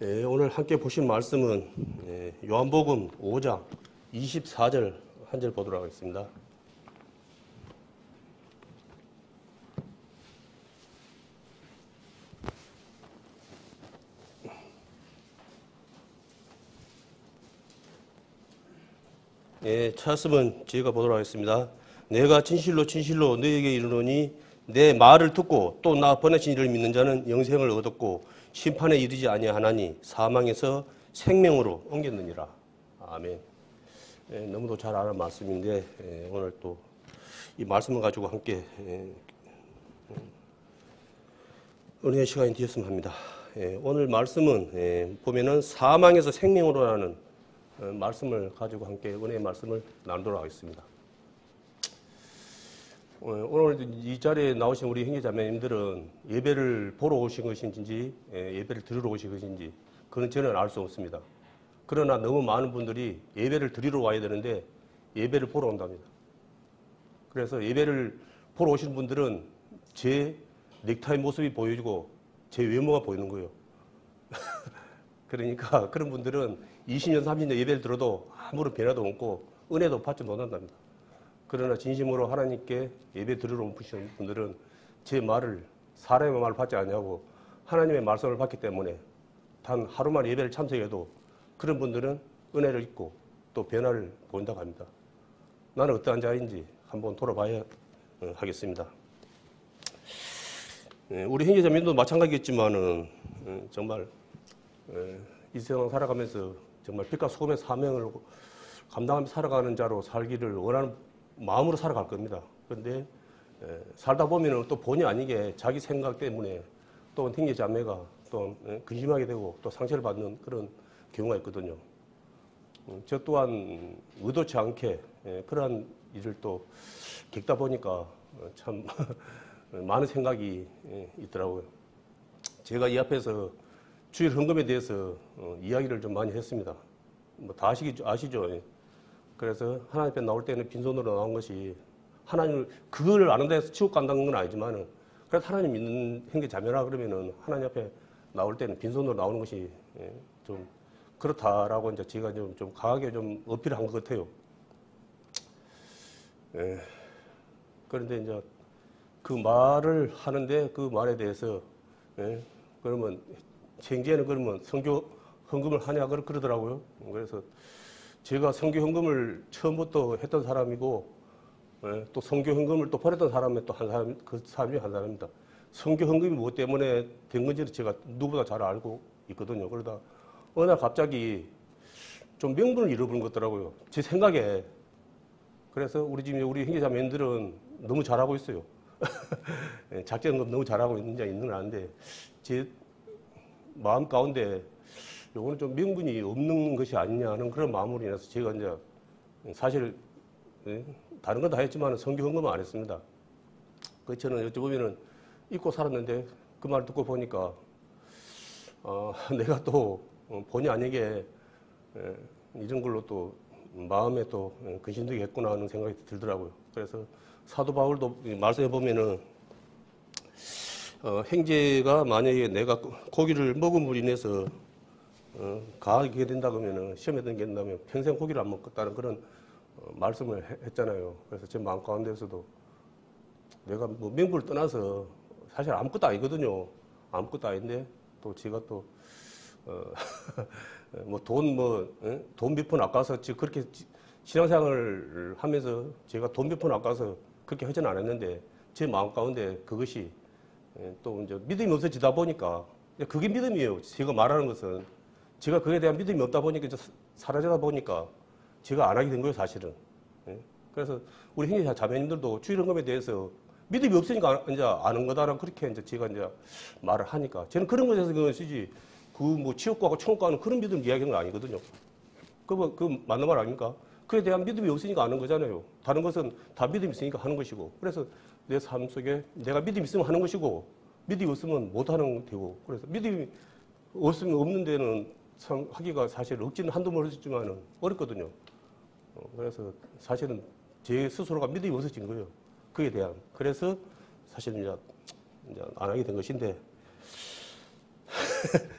오늘 함께 보신 말씀은 요한복음 5장 24절 한 절 보도록 하겠습니다. 찾았으면 제가 보도록 하겠습니다. 내가 진실로 진실로 너에게 이르노니 내 말을 듣고 또 나 보내신 이를 믿는 자는 영생을 얻었고 심판에 이르지 아니하나니 사망에서 생명으로 옮겼느니라. 아멘. 너무도 잘 아는 말씀인데 오늘 또 이 말씀을 가지고 함께 은혜의 시간이 되었으면 합니다. 오늘 말씀은 보면은 사망에서 생명으로라는 말씀을 가지고 함께 은혜의 말씀을 나누도록 하겠습니다. 오늘 이 자리에 나오신 우리 형제자매님들은 예배를 보러 오신 것인지 예배를 들으러 오신 것인지 그건 저는 알 수 없습니다. 그러나 너무 많은 분들이 예배를 드리러 와야 되는데 예배를 보러 온답니다. 그래서 예배를 보러 오신 분들은 제 넥타이 모습이 보여지고 제 외모가 보이는 거예요. 그러니까 그런 분들은 20년, 30년 예배를 들어도 아무런 변화도 없고 은혜도 받지 못한답니다. 그러나 진심으로 하나님께 예배 들으러 오신 분들은 제 말을 사람의 말을 받지 않냐고 하나님의 말씀을 받기 때문에 단 하루만 예배를 참석해도 그런 분들은 은혜를 입고 또 변화를 보인다고 합니다. 나는 어떠한 자인지 한번 돌아봐야 하겠습니다. 우리 형제자매도 마찬가지겠지만은 정말 이 세상 살아가면서 정말 빛과 소금의 사명을 감당하며 살아가는 자로 살기를 원하는 마음으로 살아갈 겁니다. 그런데 살다 보면 또 본의 아니게 자기 생각 때문에 또 형제자매가 또 근심하게 되고 또 상처를 받는 그런 경우가 있거든요. 저 또한 의도치 않게 그러한 일을 또 겪다 보니까 참 많은 생각이 있더라고요. 제가 이 앞에서 주일 헌금에 대해서 이야기를 좀 많이 했습니다. 뭐 다 아시죠? 그래서 하나님 앞에 나올 때는 빈손으로 나온 것이 하나님을 그걸 아는데 해서 치고 간다는 건 아니지만은 그래도 하나님 믿는 형제 자매라 그러면은 하나님 앞에 나올 때는 빈손으로 나오는 것이 좀 그렇다라고 이제 제가 좀 강하게 좀 어필을 한 것 같아요. 그런데 이제 그 말을 하는데 그 말에 대해서 그러면 생제는 그러면 선교 헌금을 하냐 그러더라고요. 그래서 제가 선교 헌금을 처음부터 했던 사람이고 또 선교 헌금을 또 버렸던 사람이 또 한 사람 그 사람이 한 사람입니다. 선교 헌금이 무엇 때문에 된 건지는 제가 누구보다 잘 알고 있거든요. 그러다 어느 날 갑자기 좀 명분을 잃어버린 것 같더라고요. 제 생각에. 그래서 우리 형제자매들은 너무 잘하고 있어요. 작정헌금 너무 잘하고 있는 건 아는데 제 마음 가운데 요거는 좀 명분이 없는 것이 아니냐 하는 그런 마음으로 인해서 제가 이제 사실 다른 건 다 했지만 선교 헌금은 안 했습니다. 그 저는 여쭤보면은 잊고 살았는데 그 말 듣고 보니까 내가 또 본의 아니게 이런 걸로 또 마음에 또 근심되게 했구나 하는 생각이 들더라고요. 그래서 사도 바울도 말씀해 보면은 형제가 만약에 내가 고기를 먹음으로 인해서 가게 된다 그러면은 시험에 된다면 평생 고기를 안 먹겠다는 그런 말씀을 했잖아요. 그래서 제 마음 가운데서도 내가 뭐 명분을 떠나서 사실 아무것도 아니거든요. 아무것도 아닌데 또 제가 또 뭐 돈 몇 푼 아까워서 지금 그렇게 신앙생활을 하면서 제가 돈 몇 푼 아까워서 그렇게 하지는 않았는데 제 마음 가운데 그것이 또 이제 믿음이 없어지다 보니까 그게 믿음이에요. 제가 말하는 것은 제가 그에 대한 믿음이 없다 보니까 이제 사라지다 보니까 제가 안 하게 된 거예요, 사실은. 그래서 우리 형제 자매님들도 주일 헌금에 대해서 믿음이 없으니까 이제 아는 거다라고 그렇게 이제 제가 이제 말을 하니까 저는 그런 것에서 그것이지 그 뭐 치욕과고 총과는 그런 믿음 이야기하는 거 아니거든요. 그 맞는 말 아닙니까? 그에 대한 믿음이 없으니까 아는 거잖아요. 다른 것은 다 믿음이 있으니까 하는 것이고. 그래서 내 삶 속에 내가 믿음이 있으면 하는 것이고 믿음이 없으면 못 하는 되고. 그래서 믿음이 없으면 없는 데는 참 하기가 사실 억지는 한두 번 했지만은 어렵거든요. 그래서 사실은 제 스스로가 믿음이 없어진 거예요. 그에 대한. 그래서 사실 이제 안 하게 된 것인데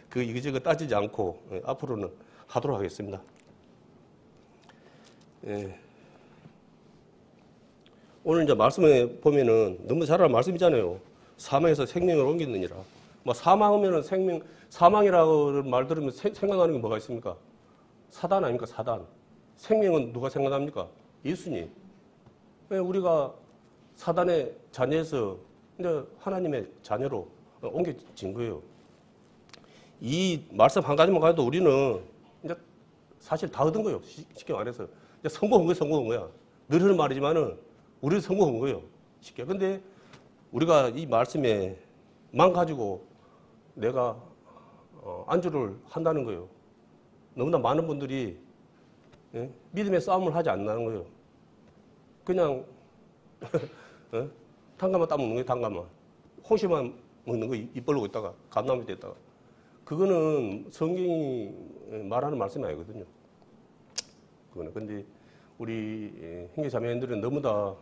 그 이거저거 따지지 않고 앞으로는 하도록 하겠습니다. 예. 오늘 이제 말씀에 보면은 너무 잘 아는 말씀이잖아요. 사망에서 생명을 옮겼느니라. 뭐 사망하면은 사망이라고 말 들으면 생각나는 게 뭐가 있습니까? 사단 아닙니까? 사단. 생명은 누가 생각납니까? 예수님. 우리가 사단의 자녀에서 이제 하나님의 자녀로 옮겨진 거예요. 이 말씀 한 가지만 가도 우리는 이제 사실 다 얻은 거예요. 쉽게 말해서. 이제 성공한 거야. 늘 하는 말이지만은 우리는 성공한 거예요. 쉽게. 근데 우리가 이 말씀에만 가지고 내가 안주를 한다는 거예요. 너무나 많은 분들이 믿음의 싸움을 하지 않는 거예요. 그냥 단감만 따먹는 거예요. 단감만. 홍시만 먹는 거 입 벌리고 있다가 감나무 됐다가. 그거는 성경이 말하는 말씀이 아니거든요. 그거는. 근데 우리 형제 자매님들은 너무 다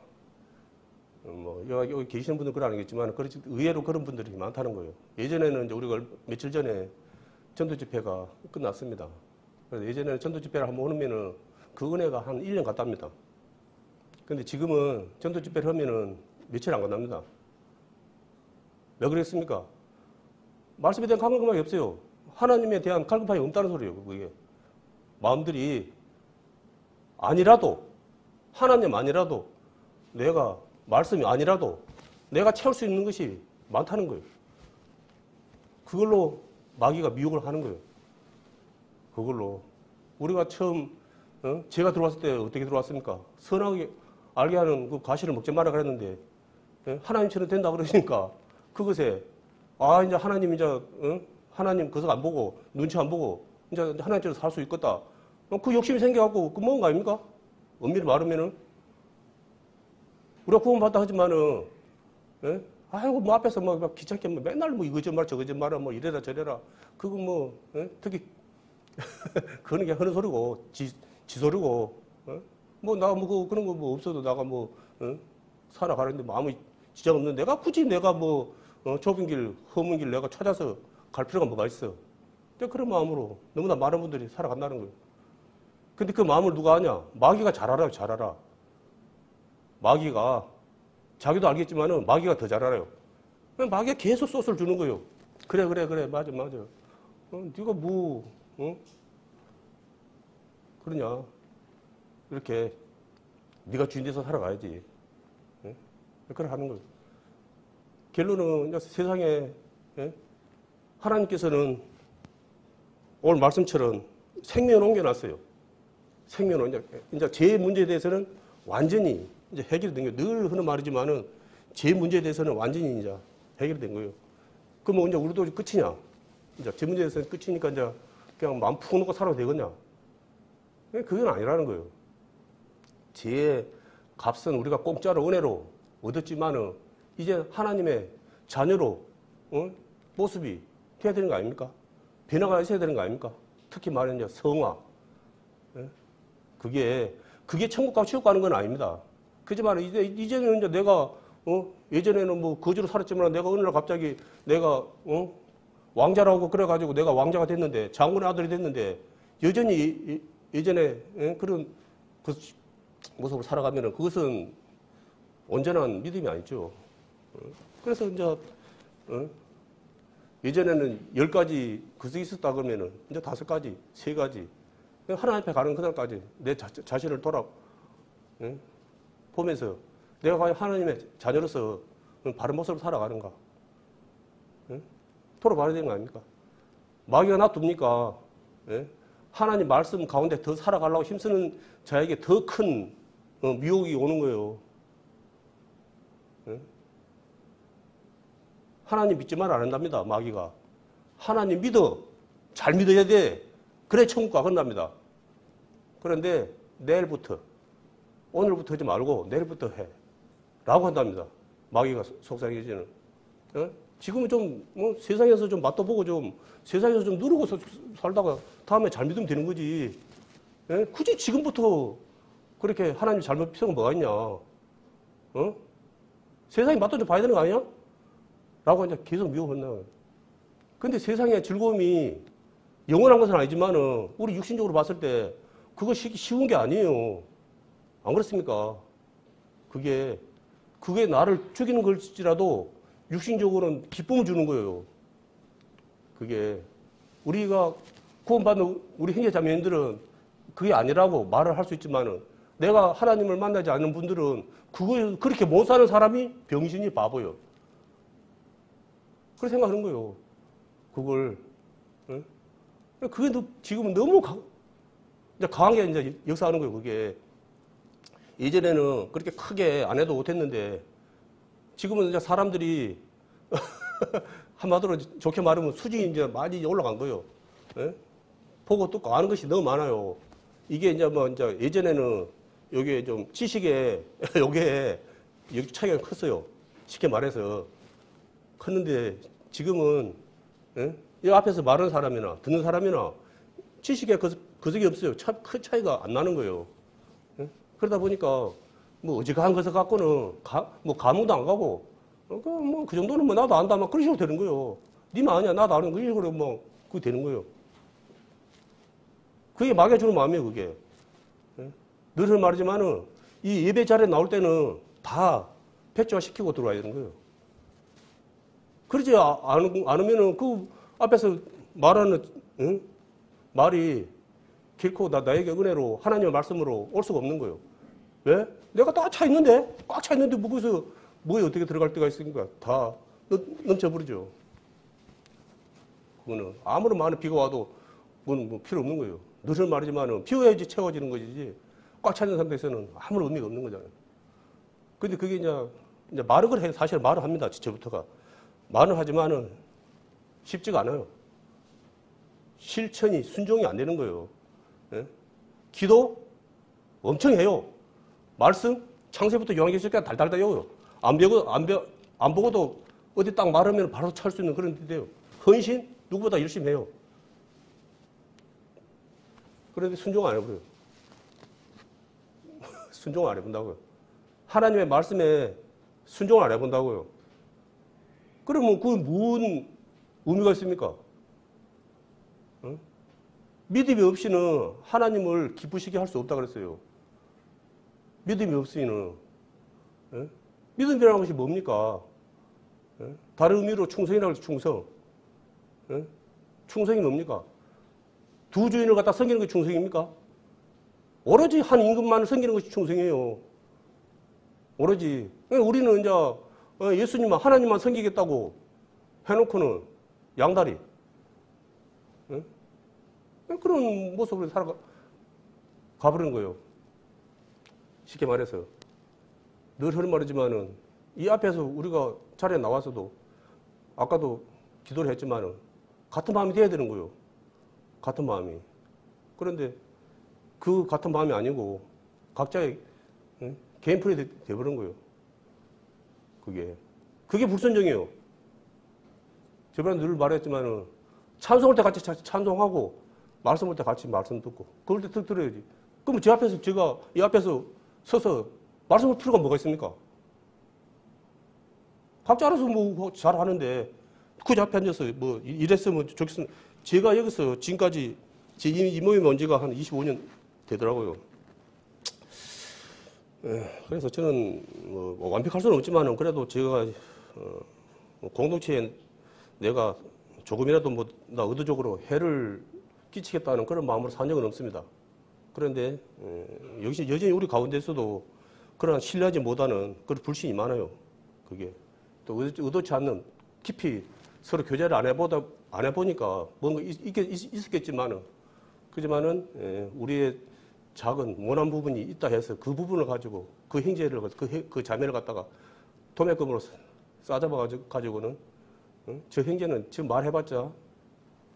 뭐 여기 계시는 분들 그건 아니겠지만 그렇지 의외로 그런 분들이 많다는 거예요. 예전에는 이제 우리가 며칠 전에 전도 집회가 끝났습니다. 그래서 예전에는 전도 집회를 한번 오면은 그 은혜가 한 1년 갔답니다. 근데 지금은 전도 집회를 하면은 며칠 안 간답니다. 왜 그랬습니까? 말씀에 대한 감각이 없어요. 하나님에 대한 갈급함이 없다는 소리예요. 그게 마음들이 아니라도 하나님 아니라도 내가 말씀이 아니라도 내가 채울 수 있는 것이 많다는 거예요. 그걸로 마귀가 미혹을 하는 거예요. 그걸로 우리가 처음 제가 들어왔을 때 어떻게 들어왔습니까? 선하게 알게 하는 그 과실을 먹지 마라 그랬는데 하나님처럼 된다 그러시니까 그것에 이제 하나님 이제 하나님 그것 안 보고 눈치 안 보고 이제 하나님처럼 살 수 있겠다. 그 욕심이 생겨갖고 그 뭔가 아닙니까? 엄밀히 말하면은 우리가 구원받다 하지만은 아이고 뭐 앞에서 막 귀찮게 뭐 맨날 뭐 이거 좀 말 저거 좀 말아 뭐 이래라 저래라 그거 뭐 특히 그런 게 하는 소리고 지 소리고 뭐 나 뭐 그런 거 뭐 없어도 나가 뭐 살아가는데 뭐 아무 지장 없는 내가 굳이 내가 뭐 좁은 길 험은 길 내가 찾아서 갈 필요가 뭐가 있어. 근데 그런 마음으로 너무나 많은 분들이 살아간다는 거예요. 근데 그 마음을 누가 아냐? 마귀가 잘 알아요. 잘 알아. 마귀가 자기도 알겠지만은 마귀가 더 잘 알아요. 마귀가 계속 소스를 주는 거예요. 그래 맞아 네가 뭐 그러냐 이렇게 네가 주인 돼서 살아가야지. 그렇게 하는 거예요. 결론은 세상에 하나님께서는 오늘 말씀처럼 생명을 옮겨놨어요. 생명은 이제 제 문제에 대해서는 완전히 이제 해결이 된 거예요. 늘 하는 말이지만은 제 문제에 대해서는 완전히 이제 해결이 된 거예요. 그러면 이제 우리도 끝이냐? 이제 제 문제에 대해서는 끝이니까 이제 그냥 마음 푹 놓고 살아도 되겠냐? 그건 아니라는 거예요. 제 값은 우리가 공짜로 은혜로 얻었지만은 이제 하나님의 자녀로 모습이 돼야 되는 거 아닙니까? 변화가 있어야 되는 거 아닙니까? 특히 말하는 이제 성화. 그게 천국 가고 지옥 가는 건 아닙니다. 그지만 이제는 이제 내가 예전에는 뭐 거지로 살았지만 내가 어느 날 갑자기 내가 왕자라고 그래가지고 내가 왕자가 됐는데 장군의 아들이 됐는데 여전히 예전에 그런 그 모습을 살아가면은 그것은 온전한 믿음이 아니죠. 그래서 이제 예전에는 10가지 그것이 있었다 그러면은 이제 5가지, 3가지 하나님 앞에 가는 그날까지 내 자신을 보면서 내가 과연 하나님의 자녀로서 바른 모습을 살아가는가 돌아봐야 되는 거 아닙니까? 마귀가 놔둡니까? 하나님 말씀 가운데 더 살아가려고 힘쓰는 자에게 더 큰 미혹이 오는 거예요. 하나님 믿지만 안 한답니다. 마귀가. 하나님 믿어. 잘 믿어야 돼. 그래 천국 가건답니다. 그런데 내일부터 오늘부터 하지 말고 내일부터 해. 라고 한답니다. 마귀가 속삭이지는. 지금은 좀 세상에서 좀 맛도 보고 좀 세상에서 좀 누르고 살다가 다음에 잘 믿으면 되는 거지. 굳이 지금부터 그렇게 하나님 잘못 필요가 뭐가 있냐. 세상에 맛도 좀 봐야 되는 거 아니야? 라고 이제 계속 미혹한다. 근데 세상의 즐거움이 영원한 것은 아니지만은 우리 육신적으로 봤을 때 그거 쉬운 게 아니에요. 안 그렇습니까? 그게 나를 죽이는 걸지라도 육신적으로는 기쁨을 주는 거예요. 그게 우리가 구원받는 우리 형제 자매님들은 그게 아니라고 말을 할 수 있지만은 내가 하나님을 만나지 않는 분들은 그거 그렇게 못 사는 사람이 병신이 바보요. 그렇게 생각하는 거예요. 그걸 응? 그게 지금은 너무 이제 강하게 이제 역사하는 거예요. 그게 예전에는 그렇게 크게 안 해도 못했는데 지금은 이제 사람들이 한마디로 좋게 말하면 수준이 이제 많이 올라간 거예요. 예? 보고 또 아는 것이 너무 많아요. 이게 이제 뭐 이제 예전에는 요게 좀 지식에 요게 여기 차이가 컸어요. 쉽게 말해서 컸는데 지금은 예? 이 앞에서 말하는 사람이나 듣는 사람이나 지식에 그석이 없어요. 큰 차이가 안 나는 거예요. 예? 그러다 보니까 뭐 어지간한 것을 갖고는 뭐 감흥도 안 가고 뭐 그 정도는 뭐 나도 안다 막 그런 식으로 되는 거예요. 니만 아냐 나도 아는 그 식으로 뭐 그게 되는 거예요. 그게 막여주는 마음이에요. 그게. 예? 늘 말하지만은 이 예배 자리에 나올 때는 다 백조화 시키고 들어와야 되는 거예요. 그러지 않으면은 그 앞에서 말하는 응? 말이 결코 나에게 은혜로 하나님의 말씀으로 올 수가 없는 거예요. 왜? 내가 다 차 있는데 꽉 차 있는데 뭐 거기서 뭐에 어떻게 들어갈 때가 있으니까 다 넘쳐버리죠. 그거는 아무리 많은 비가 와도 그건 뭐 필요 없는 거예요. 늘 말하지만은 비워야지 채워지는 것이지 꽉 차 있는 상태에서는 아무런 의미가 없는 거잖아요. 근데 그게 이제 말을 해 사실 말을 합니다. 지체부터가 말은 하지만은 쉽지가 않아요. 실천이 순종이 안 되는 거예요. 예? 기도 엄청 해요. 말씀 창세부터 요한계시까지 달달달 외워요. 안 보고도 어디 딱 말하면 바로 찰 수 있는 그런 데 돼요. 헌신 누구보다 열심히 해요. 그런데 순종 안 해버려요. 순종 안 해본다고요. 하나님의 말씀에 순종을 안 해본다고요. 그러면 그건 무슨 의미가 있습니까? 응? 믿음이 없이는 하나님을 기쁘시게 할 수 없다 그랬어요. 믿음이 없이는. 응? 믿음이라는 것이 뭡니까? 응? 다른 의미로 충성이라고 해서 충성. 응? 충성이 뭡니까? 두 주인을 갖다 섬기는 것이 충성입니까? 오로지 한 임금만을 섬기는 것이 충성이에요. 오로지. 우리는 이제 예수님만 하나님만 섬기겠다고 해놓고는 양다리. 응? 그런 모습으로 가버리는 거예요. 쉽게 말해서. 늘 하는 말이지만은 이 앞에서 우리가 자리에 나와서도 아까도 기도를 했지만은 같은 마음이 돼야 되는 거예요. 같은 마음이. 그런데 그 같은 마음이 아니고 각자의 개인 풀이 돼버린 거예요. 그게 불순종이에요. 저번에 늘 말했지만은 찬송할 때 같이 찬송하고 말씀할 때 같이 말씀 듣고 그럴 때 들어야지. 그럼 제 앞에서 제가 이 앞에서 서서 말씀할 필요가 뭐가 있습니까? 각자 알아서 뭐 잘 하는데 그 앞에 앉아서 뭐 이랬으면 저랬으면 제가 여기서 지금까지 제 이 모임이 온 지가 한 25년 되더라고요. 그래서 저는 뭐 완벽할 수는 없지만은 그래도 제가 공동체에 내가 조금이라도 뭐 나 의도적으로 해를 끼치겠다는 그런 마음으로 산 적은 없습니다. 그런데 여전히 우리 가운데서도 그런 신뢰하지 못하는 그런 불신이 많아요. 그게 또 의도치 않는 깊이 서로 교제를 안 해보니까 뭔가 있었겠지만은 그지만은 우리의 작은 모난 부분이 있다 해서 그 부분을 가지고 그 형제를 그 자매를 갖다가 도매금으로 싸잡아 가지고는 저 형제는 지금 말해봤자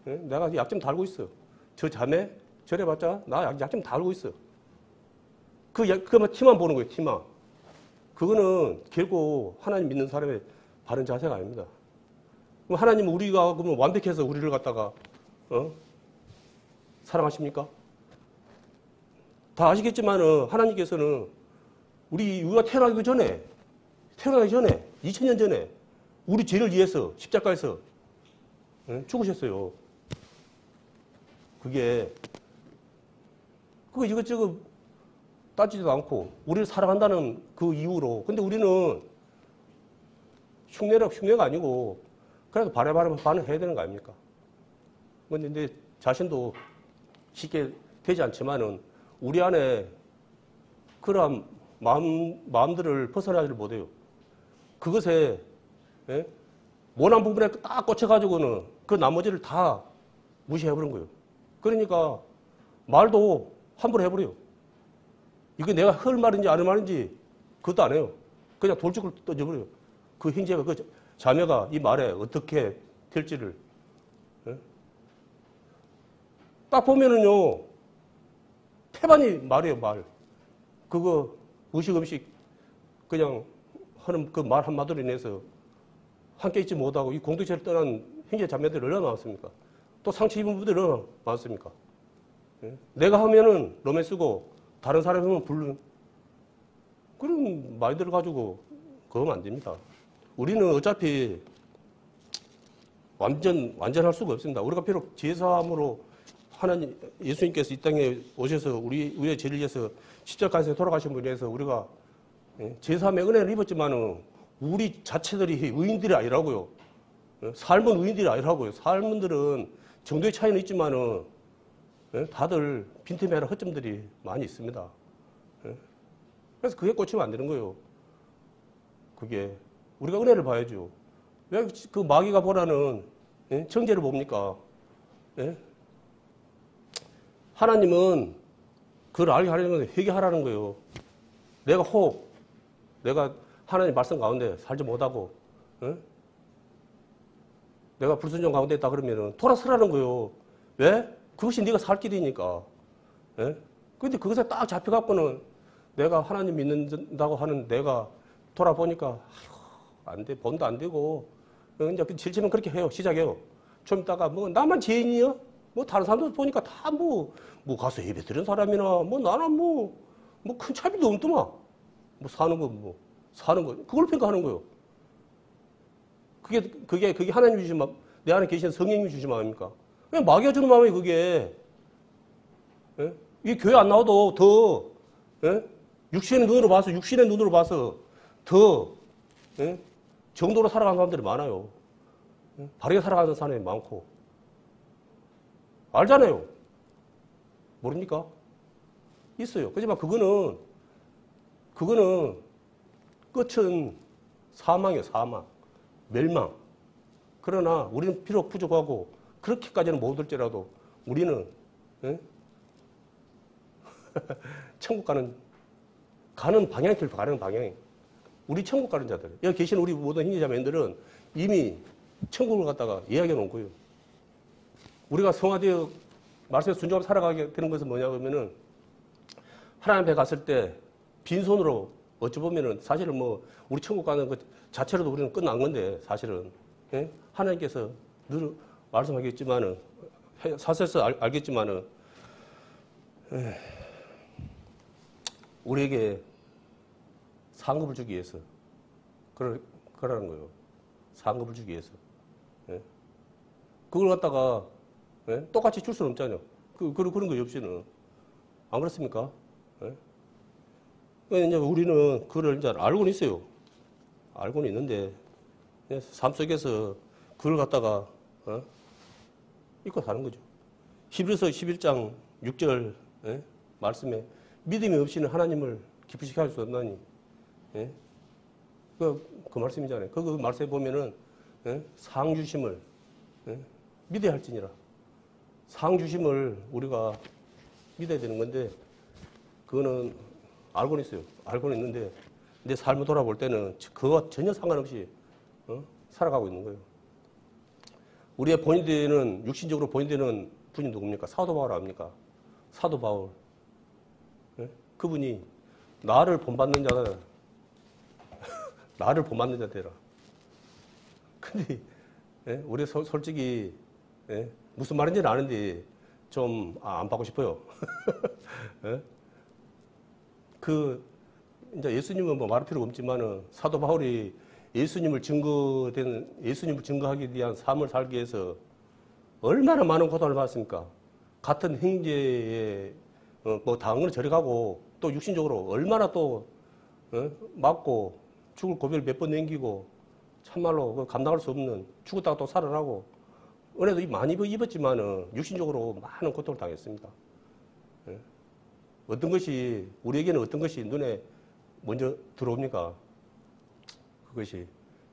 내가 약점 달고 있어. 저 자매 저래봤자 나 약점 달고 있어. 그만 티만 보는 거예요. 티만. 그거는 결국 하나님 믿는 사람의 바른 자세가 아닙니다. 그럼 하나님은 우리가 그러면 완벽해서 우리를 갖다가 사랑하십니까? 다 아시겠지만은 하나님께서는 우리가 태어나기 전에 2000년 전에 우리 죄를 위해서 십자가에서 예? 죽으셨어요. 그거 이것저것 따지지도 않고 우리를 사랑한다는 그 이유로. 근데 우리는 흉내가 아니고 그래도 바래바래 반응해야 되는 거 아닙니까? 근데 내 자신도 쉽게 되지 않지만은 우리 안에 그러한 마음들을 벗어나지를 못해요. 그것에 예? 모난 부분에 딱 꽂혀가지고는 그 나머지를 다 무시해버린 거예요. 그러니까 말도 함부로 해버려요. 이게 내가 할 말인지 안 할 말인지 그것도 안 해요. 그냥 돌직구를 던져버려요. 그 형제가, 그 자매가 이 말에 어떻게 될지를. 예? 딱 보면은요, 태반이 말이에요, 말. 그거 음식 그냥 하는 그 말 한마디로 인해서 함께 있지 못하고 이 공동체를 떠난 형제 자매들이 얼마나 많습니까? 또 상처 입은 분들이 얼마나 많습니까? 예? 내가 하면은 로맨 쓰고 다른 사람이 하면 불른 그런 마인드를 가지고 그러면 안 됩니다. 우리는 어차피 완전할 수가 없습니다. 우리가 비록 제사함으로 하나님 예수님께서 이 땅에 오셔서 우리의 죄를 위해서 십자가에서 돌아가신 분에 대해서 우리가 제사함의 은혜를 입었지만은 우리 자체들이 의인들이 아니라고요. 삶은 의인들이 아니라고요. 삶들은 정도의 차이는 있지만은 다들 빈틈이나 허점들이 많이 있습니다. 그래서 그게 꽂히면 안 되는 거예요. 그게 우리가 은혜를 봐야죠. 왜 그 마귀가 보라는 정죄를 봅니까? 하나님은 그걸 알게 하려는 건 회개하라는 거예요. 내가 하나님 말씀 가운데 살지 못하고 내가 불순종 가운데 있다 그러면은 돌아서라는 거예요. 왜? 그것이 네가 살 길이니까. 그런데 그것에 딱 잡혀갖고는 내가 하나님 믿는다고 하는 내가 돌아보니까 안 돼, 본도 안 되고 이제 실체는 그렇게 해요. 시작해요. 좀 있다가 뭐 나만 죄인이요? 뭐 다른 사람들 보니까 다 뭐 가서 예배 드린 사람이나 뭐 나는 뭐 큰 차이도 없더만. 뭐 사는 거 그걸 평가하는 거예요. 그게 하나님이 주신 마음, 내 안에 계신 성령님이 주신 마음입니까? 그냥 마귀가 주는 마음이 그게. 이게 교회 안 나와도 더 육신의 눈으로 봐서 더 정도로 살아가는 사람들이 많아요. 바르게 살아가는 사람이 많고. 알잖아요. 모릅니까? 있어요. 그렇지만 그거는 끝은 사망이에요. 사망. 멸망. 그러나 우리는 비록 부족하고 그렇게까지는 못할지라도 우리는 천국 가는 방향이 가는 방향이 우리 천국 가는 자들. 여기 계신 우리 모든 형제자매들은 이미 천국을 갖다가 이야기해 놓은 거예요. 우리가 성화되어 말씀에 순종하며 살아가게 되는 것은 뭐냐 그러면은 하나님 앞에 갔을 때 빈손으로 어찌 보면은 사실은 뭐 우리 천국 가는 것 자체로도 우리는 끝난 건데 사실은 하나님께서 늘 말씀하겠지만은 사실서 알겠지만은 우리에게 상급을 주기 위해서 그러는 거예요. 상급을 주기 위해서. 그걸 갖다가 똑같이 줄 수는 없잖아요. 그런 거 없이는. 안 그렇습니까? 이제 우리는 그걸 이제 알고는 있어요. 알고는 있는데 삶 속에서 그걸 갖다가 입고 사는 거죠. 히브리서 11장 6절 말씀에 믿음이 없이는 하나님을 기쁘시게 할 수 없나니 그 말씀이잖아요. 그 말씀에 보면은 상 주심을 믿어야 할지니라. 상 주심을 우리가 믿어야 되는 건데 그거는 알고는 있어요. 알고는 있는데 내 삶을 돌아볼 때는 그거와 전혀 상관없이 살아가고 있는 거예요. 우리의 본인되는 육신적으로 본인되는 분이 누굽니까? 사도 바울 아닙니까? 사도 바울. 그분이 나를 본받는 자다. 나를 본받는 자 되라. 근데 우리 솔직히 무슨 말인지는 아는데 좀 안 받고 싶어요. 이제 예수님은 뭐 말할 필요가 없지만은 사도 바울이 예수님을 증거하기 위한 삶을 살기 위해서 얼마나 많은 고통을 받았습니까? 같은 형제의 뭐 당을 저려가고 또 육신적으로 얼마나 또 맞고 죽을 고비를 몇 번 넘기고 참말로 감당할 수 없는 죽었다가 또 살아나고 은혜도 많이 입었지만은 육신적으로 많은 고통을 당했습니다. 예? 어떤 것이 우리에게는 어떤 것이 눈에 먼저 들어옵니까? 그것이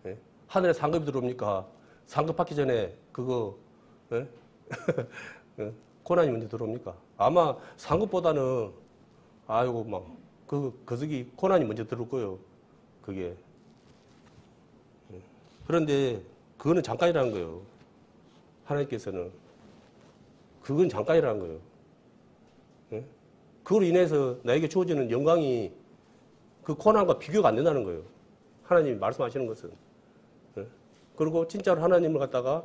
예? 하늘에 상급이 들어옵니까? 상급 받기 전에 그거 예? 고난이 먼저 들어옵니까? 아마 상급보다는 아이고 막 그 속이 고난이 먼저 들어올 거예요. 그게 그런데 그거는 잠깐이라는 거예요. 하나님께서는 그건 잠깐이라는 거예요. 예? 그걸로 인해서 나에게 주어지는 영광이 그 고난과 비교가 안 된다는 거예요. 하나님이 말씀하시는 것은. 예? 그리고 진짜로 하나님을 갖다가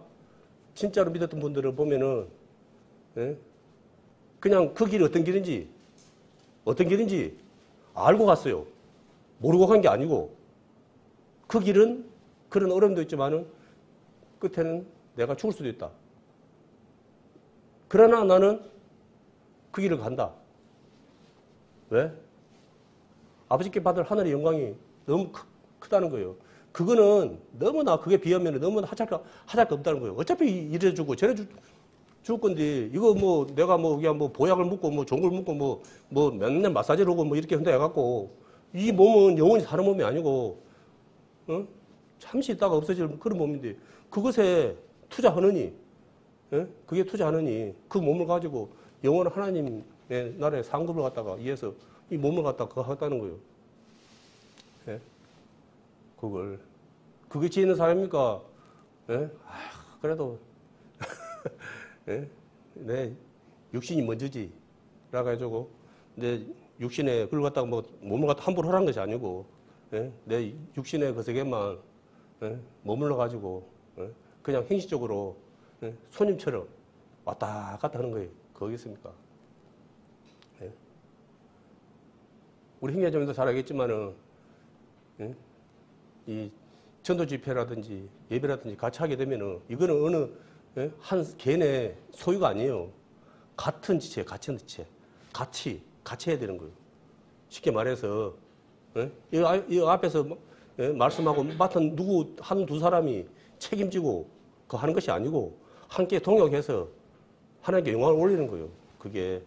진짜로 믿었던 분들을 보면은 예? 그냥 그 길이 어떤 길인지 알고 갔어요. 모르고 간 게 아니고 그 길은 그런 어려움도 있지만은 끝에는 내가 죽을 수도 있다. 그러나 나는 그 길을 간다. 왜? 아버지께 받을 하늘의 영광이 너무 크다는 거예요. 그거는 너무나 그게 비하면 너무나 하잘 거 없다는 거예요. 어차피 이래 주고 저래 죽을 건데 이거 뭐 내가 뭐 그냥 뭐 보약을 먹고 뭐 좋은 걸 먹고 뭐 맨날 마사지를 하고 뭐 이렇게 한다 해갖고 이 몸은 영원히 사는 몸이 아니고 잠시 있다가 없어질 그런 몸인데 그것에 투자하느니 그게 투자하느니 그 몸을 가지고 영원한 하나님의 나라의 상급을 갖다가 위해서 이 몸을 갖다가 그거 하겠다는 거예요. 예? 그게 지혜 있는 사람입니까? 예? 그래도 예? 내 육신이 먼저지 라고 해가지고 내 육신에 그걸 갖다가 뭐 몸을 갖다 함부로 하라는 것이 아니고 예? 내 육신의 그 세계만 예? 머물러 가지고 예? 그냥 행시적으로 예? 손님처럼 왔다 갔다 하는 거예요. 거기있습니까? 예? 우리 형제자매도 잘 알겠지만은 예? 이 전도 집회라든지 예배라든지 같이 하게 되면은 이거는 어느 예? 한 개인의 소유가 아니에요. 같은 지체, 같은 지체, 같이 해야 되는 거예요. 쉽게 말해서 예? 이 앞에서 예? 말씀하고 맡은 누구 한두 사람이 책임지고 그 하는 것이 아니고 함께 동역해서 하나님께 영광을 올리는 거예요. 그게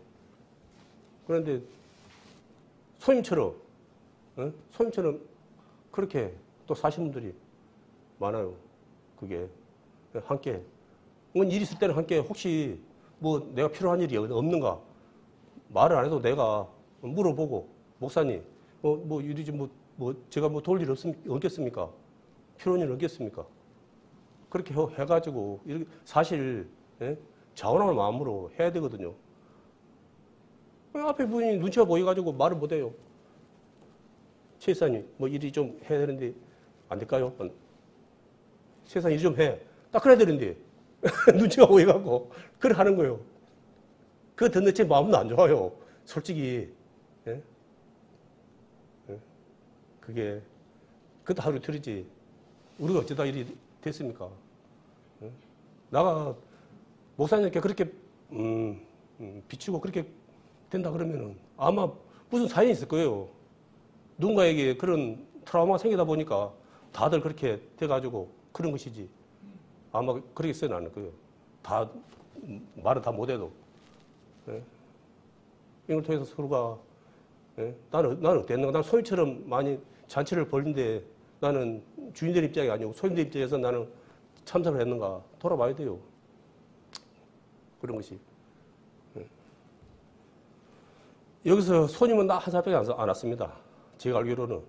그런데 소임처럼 소임처럼 그렇게 또 사신 분들이 많아요. 그게 함께 일 있을 때는 함께 혹시 뭐 내가 필요한 일이 없는가 말을 안 해도 내가 물어보고 목사님 뭐 이리 좀 뭐 제가 뭐 도울 일 없겠습니까? 필요한 일 없겠습니까? 그렇게 해가지고 이렇게 사실 예? 자원하는 마음으로 해야 되거든요. 앞에 분이 눈치가 보여가지고 말을 못해요. 최사님 뭐 일이 좀 해야 되는데 안 될까요? 최사님 일 좀 해. 딱 그래야 되는데 눈치가 보여갖고 그걸 하는 거예요. 그거 듣는 제 마음도 안 좋아요. 솔직히 예? 예? 그게 그것도 하루 이틀이지 우리가 어쩌다 일이 됐습니까? 예? 나가 목사님께 그렇게 비추고 그렇게 된다 그러면은 아마 무슨 사연이 있을 거예요. 누군가에게 그런 트라우마가 생기다 보니까 다들 그렇게 돼가지고 그런 것이지. 아마 그렇게 쓰진 않을 거예요. 다 말은 다 못해도. 예? 이걸 통해서 서로가 예? 나는 어땠는가? 난 소유처럼 많이 잔치를 벌는데 나는 주인들 입장이 아니고 소인들 입장에서 나는 참석을 했는가? 돌아봐야 돼요. 그런 것이. 예. 여기서 손님은 나 한 사람밖에 안 왔습니다. 제가 알기로는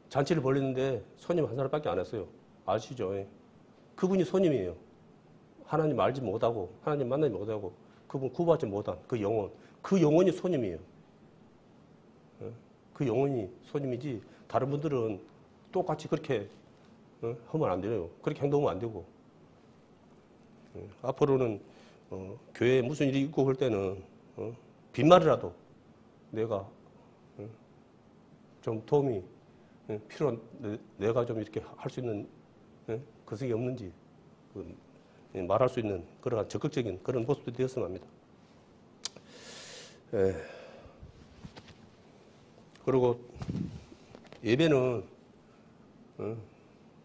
잔치를 벌리는데 손님 한 사람밖에 안 왔어요. 아시죠? 예. 그분이 손님이에요. 하나님 알지 못하고 하나님 만나지 못하고 그분 구받지 못한 그 영혼. 그 영혼이 손님이에요. 예. 그 영혼이 손님이지 다른 분들은 똑같이 그렇게 하면 안 돼요. 그렇게 행동하면 안 되고. 예. 앞으로는 교회에 무슨 일이 있고 그럴 때는 빈말이라도 내가 좀 도움이 필요한 내가 좀 이렇게 할 수 있는 그것이 없는지 말할 수 있는 그러한 적극적인 그런 모습도 되었으면 합니다. 그리고 예배는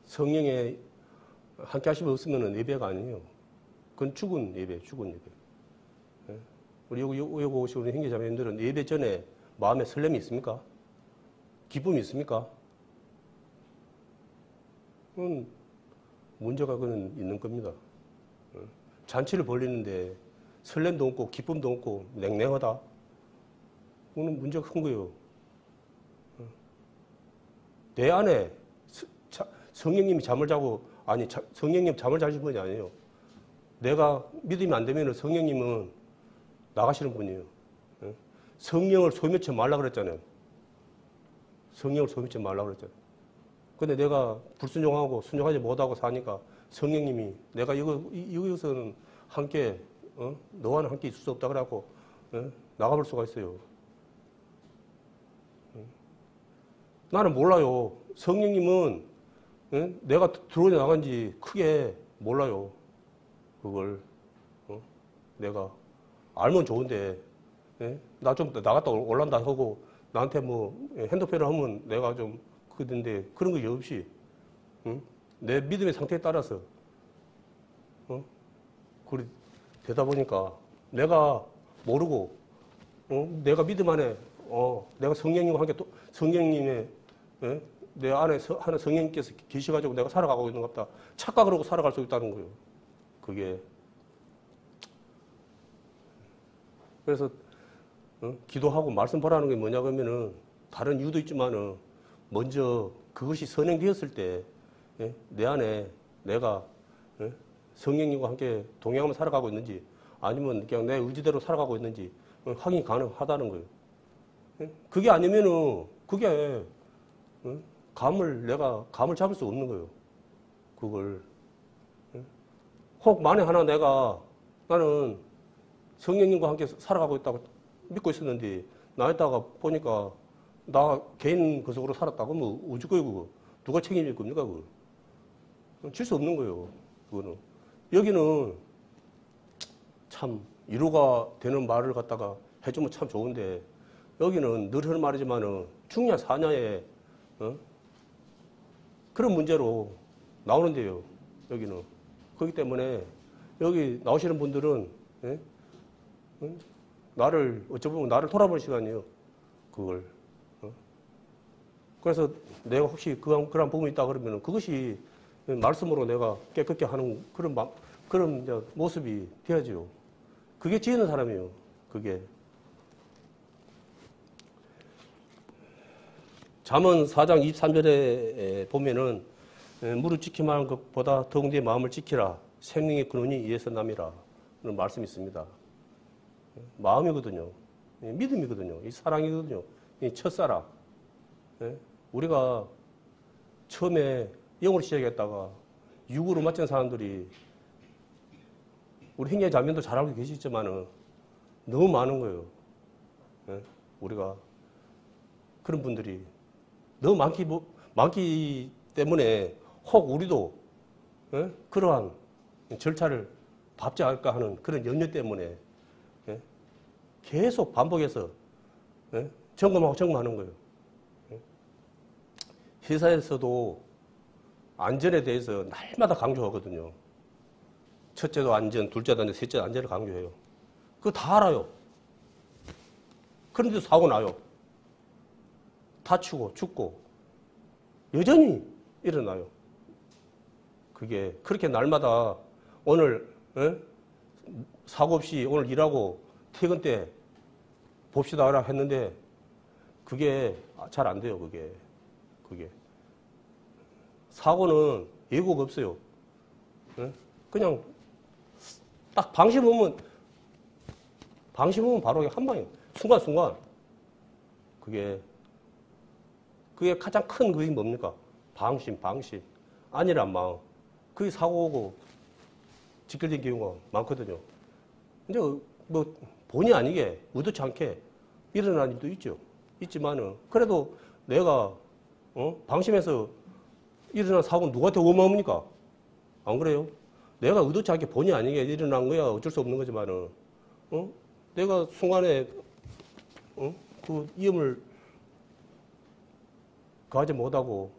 성령에 함께 하시면 없으면 예배가 아니에요. 그건 죽은 예배, 죽은 예배. 우리 여기 오시는 형제자매님들은 예배 전에 마음에 설렘이 있습니까? 기쁨이 있습니까? 그건 문제가 그는 있는 겁니다. 잔치를 벌리는데 설렘도 없고 기쁨도 없고 냉랭하다. 그거는 문제가 큰 거예요. 내 안에 성령님이 잠을 자고, 아니, 성령님 잠을 자신 분이 아니에요. 내가 믿음이 안 되면 성령님은 나가시는 분이에요. 성령을 소멸치 말라 그랬잖아요. 성령을 소멸치 말라 그랬잖아요. 근데 내가 불순종하고 순종하지 못하고 사니까 성령님이 내가 이것은 함께, 너와는 함께 있을 수 없다 그래갖고, 나가볼 수가 있어요. 나는 몰라요. 성령님은 내가 들어오냐 나간지 크게 몰라요. 그걸 내가 알면 좋은데 나 좀 나갔다 올란다 하고 나한테 뭐 핸드폰을 하면 내가 좀 그런데 그런 거 없이 내 믿음의 상태에 따라서 그리 되다 보니까 내가 모르고 내가 믿음 안에 내가 성령님과 함께 또 성령님의 내 안에 하는 성령님께서 계셔가지고 내가 살아가고 있는 것 같다. 착각을 하고 살아갈 수 있다는 거예요. 그게. 그래서 기도하고 말씀 보라는 게 뭐냐 그러면은 다른 이유도 있지만은 먼저 그것이 선행되었을 때 내 안에 내가 성령님과 함께 동행하며 살아가고 있는지 아니면 그냥 내 의지대로 살아가고 있는지 확인이 가능하다는 거예요. 그게 아니면은 그게 내가 감을 잡을 수 없는 거예요. 그걸. 혹 만에 하나 나는 성령님과 함께 살아가고 있다고 믿고 있었는데 나에다가 보니까 나 개인 그 속으로 살았다고 뭐 어쩔 거예요 그거. 누가 책임질 겁니까 그거. 질 수 없는 거예요. 그거는. 여기는 참 위로가 되는 말을 갖다가 해주면 참 좋은데 여기는 늘 하는 말이지만은 중냐 사냐의 그런 문제로 나오는데요. 여기는. 그렇기 때문에 여기 나오시는 분들은 어쩌면 나를 돌아볼 시간이에요. 그걸. 그래서 내가 혹시 그런 부분이 있다 그러면 그것이 말씀으로 내가 깨끗게 하는 그런 이제 모습이 되어야죠. 그게 지혜는 사람이에요. 그게. 잠언 4장 23절에 보면은 무릇 지키만 하는 것보다 더욱 내 마음을 지키라. 생명의 근원이 이에서 남이라. 그런 말씀이 있습니다. 마음이거든요. 믿음이거든요. 이 사랑이거든요. 이 첫사랑. 우리가 처음에 영으로 시작했다가 육으로 맞춘 사람들이 우리 형제 자매도 잘 알고 계시지만은 너무 많은 거예요. 우리가 그런 분들이 너무 많기 때문에 혹 우리도 그러한 절차를 밟지 않을까 하는 그런 염려 때문에 계속 반복해서 점검하고 점검하는 거예요. 회사에서도 안전에 대해서 날마다 강조하거든요. 첫째도 안전, 둘째도 안전, 셋째도 안전을 강조해요. 그거 다 알아요. 그런데도 사고 나요. 다치고 죽고 여전히 일어나요. 그게 그렇게 날마다 오늘 사고 없이 오늘 일하고 퇴근 때 봅시다 하라 했는데 그게 잘 안 돼요. 그게 사고는 예고가 없어요. 그냥 딱 방심 오면 바로 한 방이에요. 순간순간. 그게 가장 큰 것이 뭡니까? 방심. 안일한 마음. 그게 사고고 직결된 경우가 많거든요. 이제 뭐 본의 아니게 의도치 않게 일어나는 일도 있죠. 있지만은 그래도 내가 방심해서 일어난 사고는 누구한테 원망합니까? 안 그래요? 내가 의도치 않게 본의 아니게 일어난 거야. 어쩔 수 없는 거지만은, 내가 순간에, 그 위험을 가하지 못하고,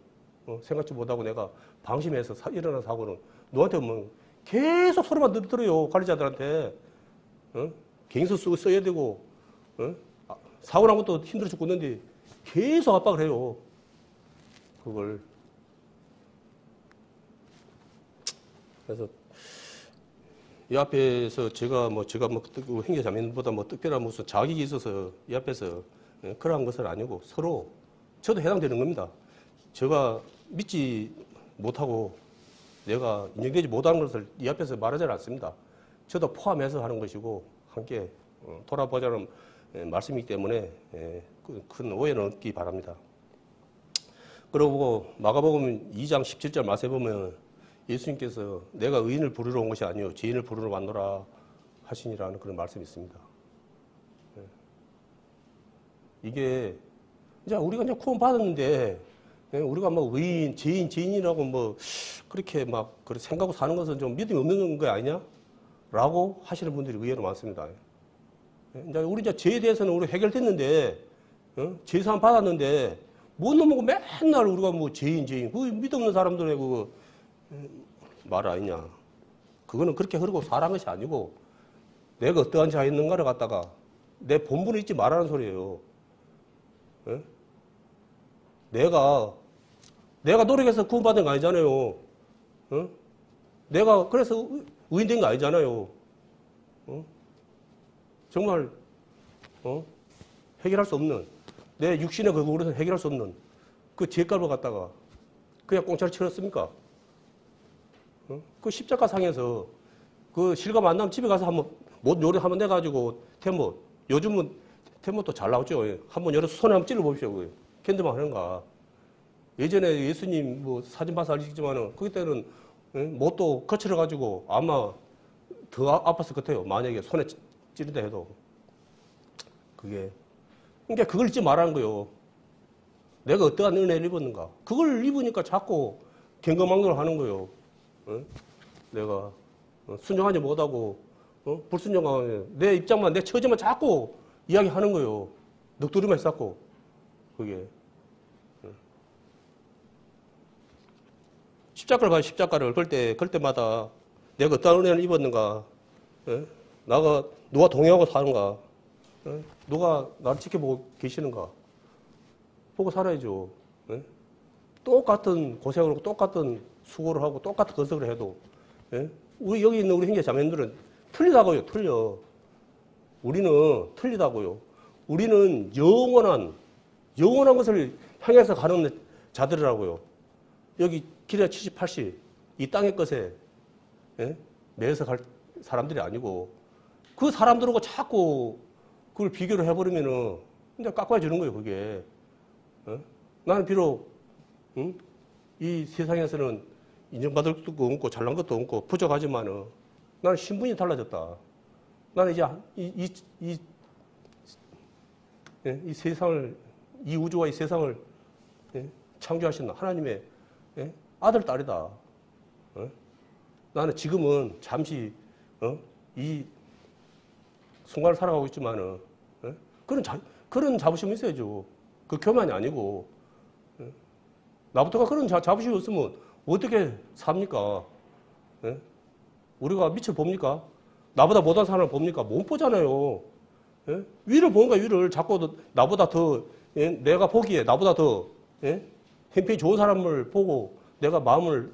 생각지 못하고 내가 방심해서 일어난 사고는 너한테 뭐 계속 소리만 들어요. 관리자들한테. 갱서 써야 되고, 사고 난 것도 힘들어 죽겠는데 계속 압박을 해요. 그걸. 그래서 이 앞에서 제가 뭐 행여자매보다 뭐 특별한 무슨 자격이 있어서 이 앞에서 그러한 것은 아니고 서로 저도 해당되는 겁니다. 제가 믿지 못하고 내가 인정되지 못하는 것을 이 앞에서 말하지 않습니다. 저도 포함해서 하는 것이고 함께 돌아보자는 말씀이기 때문에 큰 오해는 없기 바랍니다. 그리고 마가복음 2장 17절 말씀에 보면 예수님께서 내가 의인을 부르러 온 것이 아니요 죄인을 부르러 왔노라 하시니라는 그런 말씀이 있습니다. 이게 이제 우리가 이제 구원 받았는데 우리가 뭐 의인, 죄인이라고 뭐 그렇게 막 생각하고 사는 것은 좀 믿음이 없는 거 아니냐? 라고 하시는 분들이 의외로 많습니다. 이제 우리 이제 죄에 대해서는 우리 해결됐는데, 죄사함 받았는데, 못 넘어고 맨날 우리가 뭐 죄인, 그 믿없는 사람들의 그 말 아니냐. 그거는 그렇게 흐르고 살아간 것이 아니고, 내가 어떠한 자가 있는가를 갖다가 내 본분을 잊지 말라는 소리예요. 내가 노력해서 구원받은 거 아니잖아요. 내가 그래서 의인된 거 아니잖아요. 정말 해결할 수 없는 내 육신의 그거로서 해결할 수 없는 그 죄값을 갖다가 그냥 공짜로 치렀습니까? 그 십자가 상에서 그 실감 안 나면 집에 가서 한번 못 요리 한번 내가지고 테모 요즘은 테모 또 잘 나오죠. 한번 열어서 손에 한번 찔러 보십시오. 캔드만 하는가. 예전에 예수님 뭐 사진 봐서 알겠지만은 그때 때는 못도 거칠어 가지고 아마 더 아팠을 것 같아요. 만약에 손에 찌른다 해도. 그러니까 그걸 잊지 말라는 거예요. 내가 어떠한 은혜를 입었는가. 그걸 입으니까 자꾸 경거망노를 하는 거예요. 내가 순종하지 못하고 불순종하고 내 입장만 내 처지만 자꾸 이야기하는 거예요. 넋두리만 쌓고 그게. 십자가를 봐요. 십자가를 걸 때마다 내가 어떤 은혜를 입었는가. 나가 누가 동의하고 사는가. 누가 나를 지켜보고 계시는가. 보고 살아야죠. 똑같은 고생을 하고 똑같은 수고를 하고 똑같은 건석을 해도 우리 여기 있는 우리 형제 자매들은 틀리다고요. 틀려. 우리는 틀리다고요. 우리는 영원한 것을 향해서 가는 자들이라고요. 여기 길에 78시 이 땅의 것에 매여서 갈 사람들이 아니고 그 사람들하고 자꾸 그걸 비교를 해버리면은 이제 깎아주는 거예요. 그게. 나는 비록 이 세상에서는 인정받을 것도 없고 잘난 것도 없고 부족하지만은 나는 신분이 달라졌다. 나는 이제 이 세상을 이 우주와 이 세상을 창조하신 하나님의 아들 딸이다. 나는 지금은 잠시 이 순간을 살아가고 있지만은 그런 자부심이 있어야죠. 그 교만이 아니고 나부터가 그런 자부심이 없으면 어떻게 삽니까? 우리가 밑을 봅니까? 나보다 못한 사람을 봅니까? 못 보잖아요. 위를 보는가 위를 자꾸 나보다 더 내가 보기에 나보다 더 형편이 좋은 사람을 보고 내가 마음을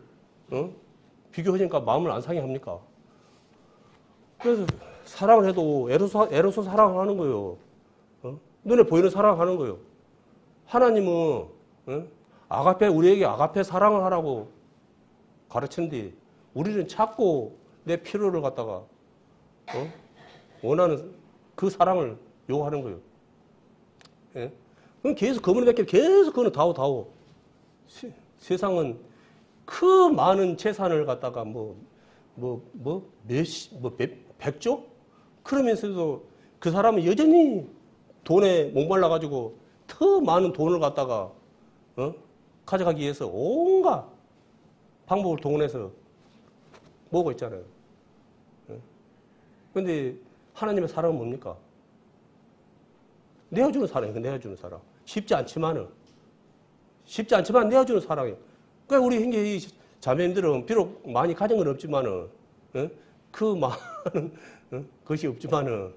비교하니까 마음을 안 상해 합니까? 그래서 사랑을 해도 애로서 사랑을 하는 거예요. 눈에 보이는 사랑을 하는 거예요. 하나님은 우리에게 아가페 사랑을 하라고 가르치는데 우리는 자꾸 내 필요를 갖다가 원하는 그 사랑을 요구하는 거예요. 그럼 계속 거머리밖에 계속 그거는 다오. 세상은 그 많은 재산을 갖다가 백조? 그러면서도 그 사람은 여전히 돈에 목말라가지고 더 많은 돈을 갖다가 가져가기 위해서 온갖 방법을 동원해서 모으고 있잖아요. 그런데 하나님의 사랑은 뭡니까? 내어주는 사랑이에요. 내어주는 사랑. 쉽지 않지만 내어주는 사랑이에요. 그러니까 우리 형제 자매님들은 비록 많이 가진 건 없지만은, 그 많은 것이 없지만은,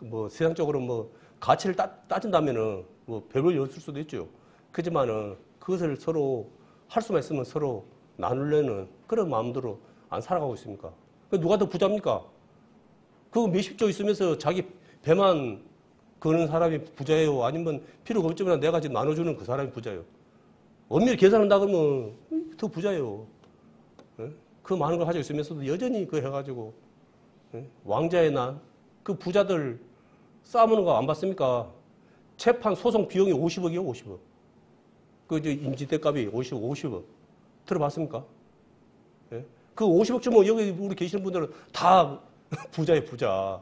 뭐 세상적으로 뭐 가치를 따진다면은 뭐 벽을 였을 수도 있죠. 그렇지만은 그것을 서로 할 수만 있으면 서로 나누려는 그런 마음대로 안 살아가고 있습니까? 누가 더 부자입니까? 그 몇십조 있으면서 자기 배만 거는 사람이 부자예요? 아니면 필요가 없지만 내가 지금 나눠주는 그 사람이 부자예요? 엄밀히 계산한다 그러면 더 부자예요. 그 많은 걸 가지고 있으면서도 여전히 그 해가지고 왕자의 난, 그 부자들 싸우는 거 안 봤습니까? 재판 소송 비용이 50억이요, 50억. 그 임진대 값이 50억. 들어봤습니까? 그 50억 주면 여기 우리 계시는 분들은 다 부자예요, 부자.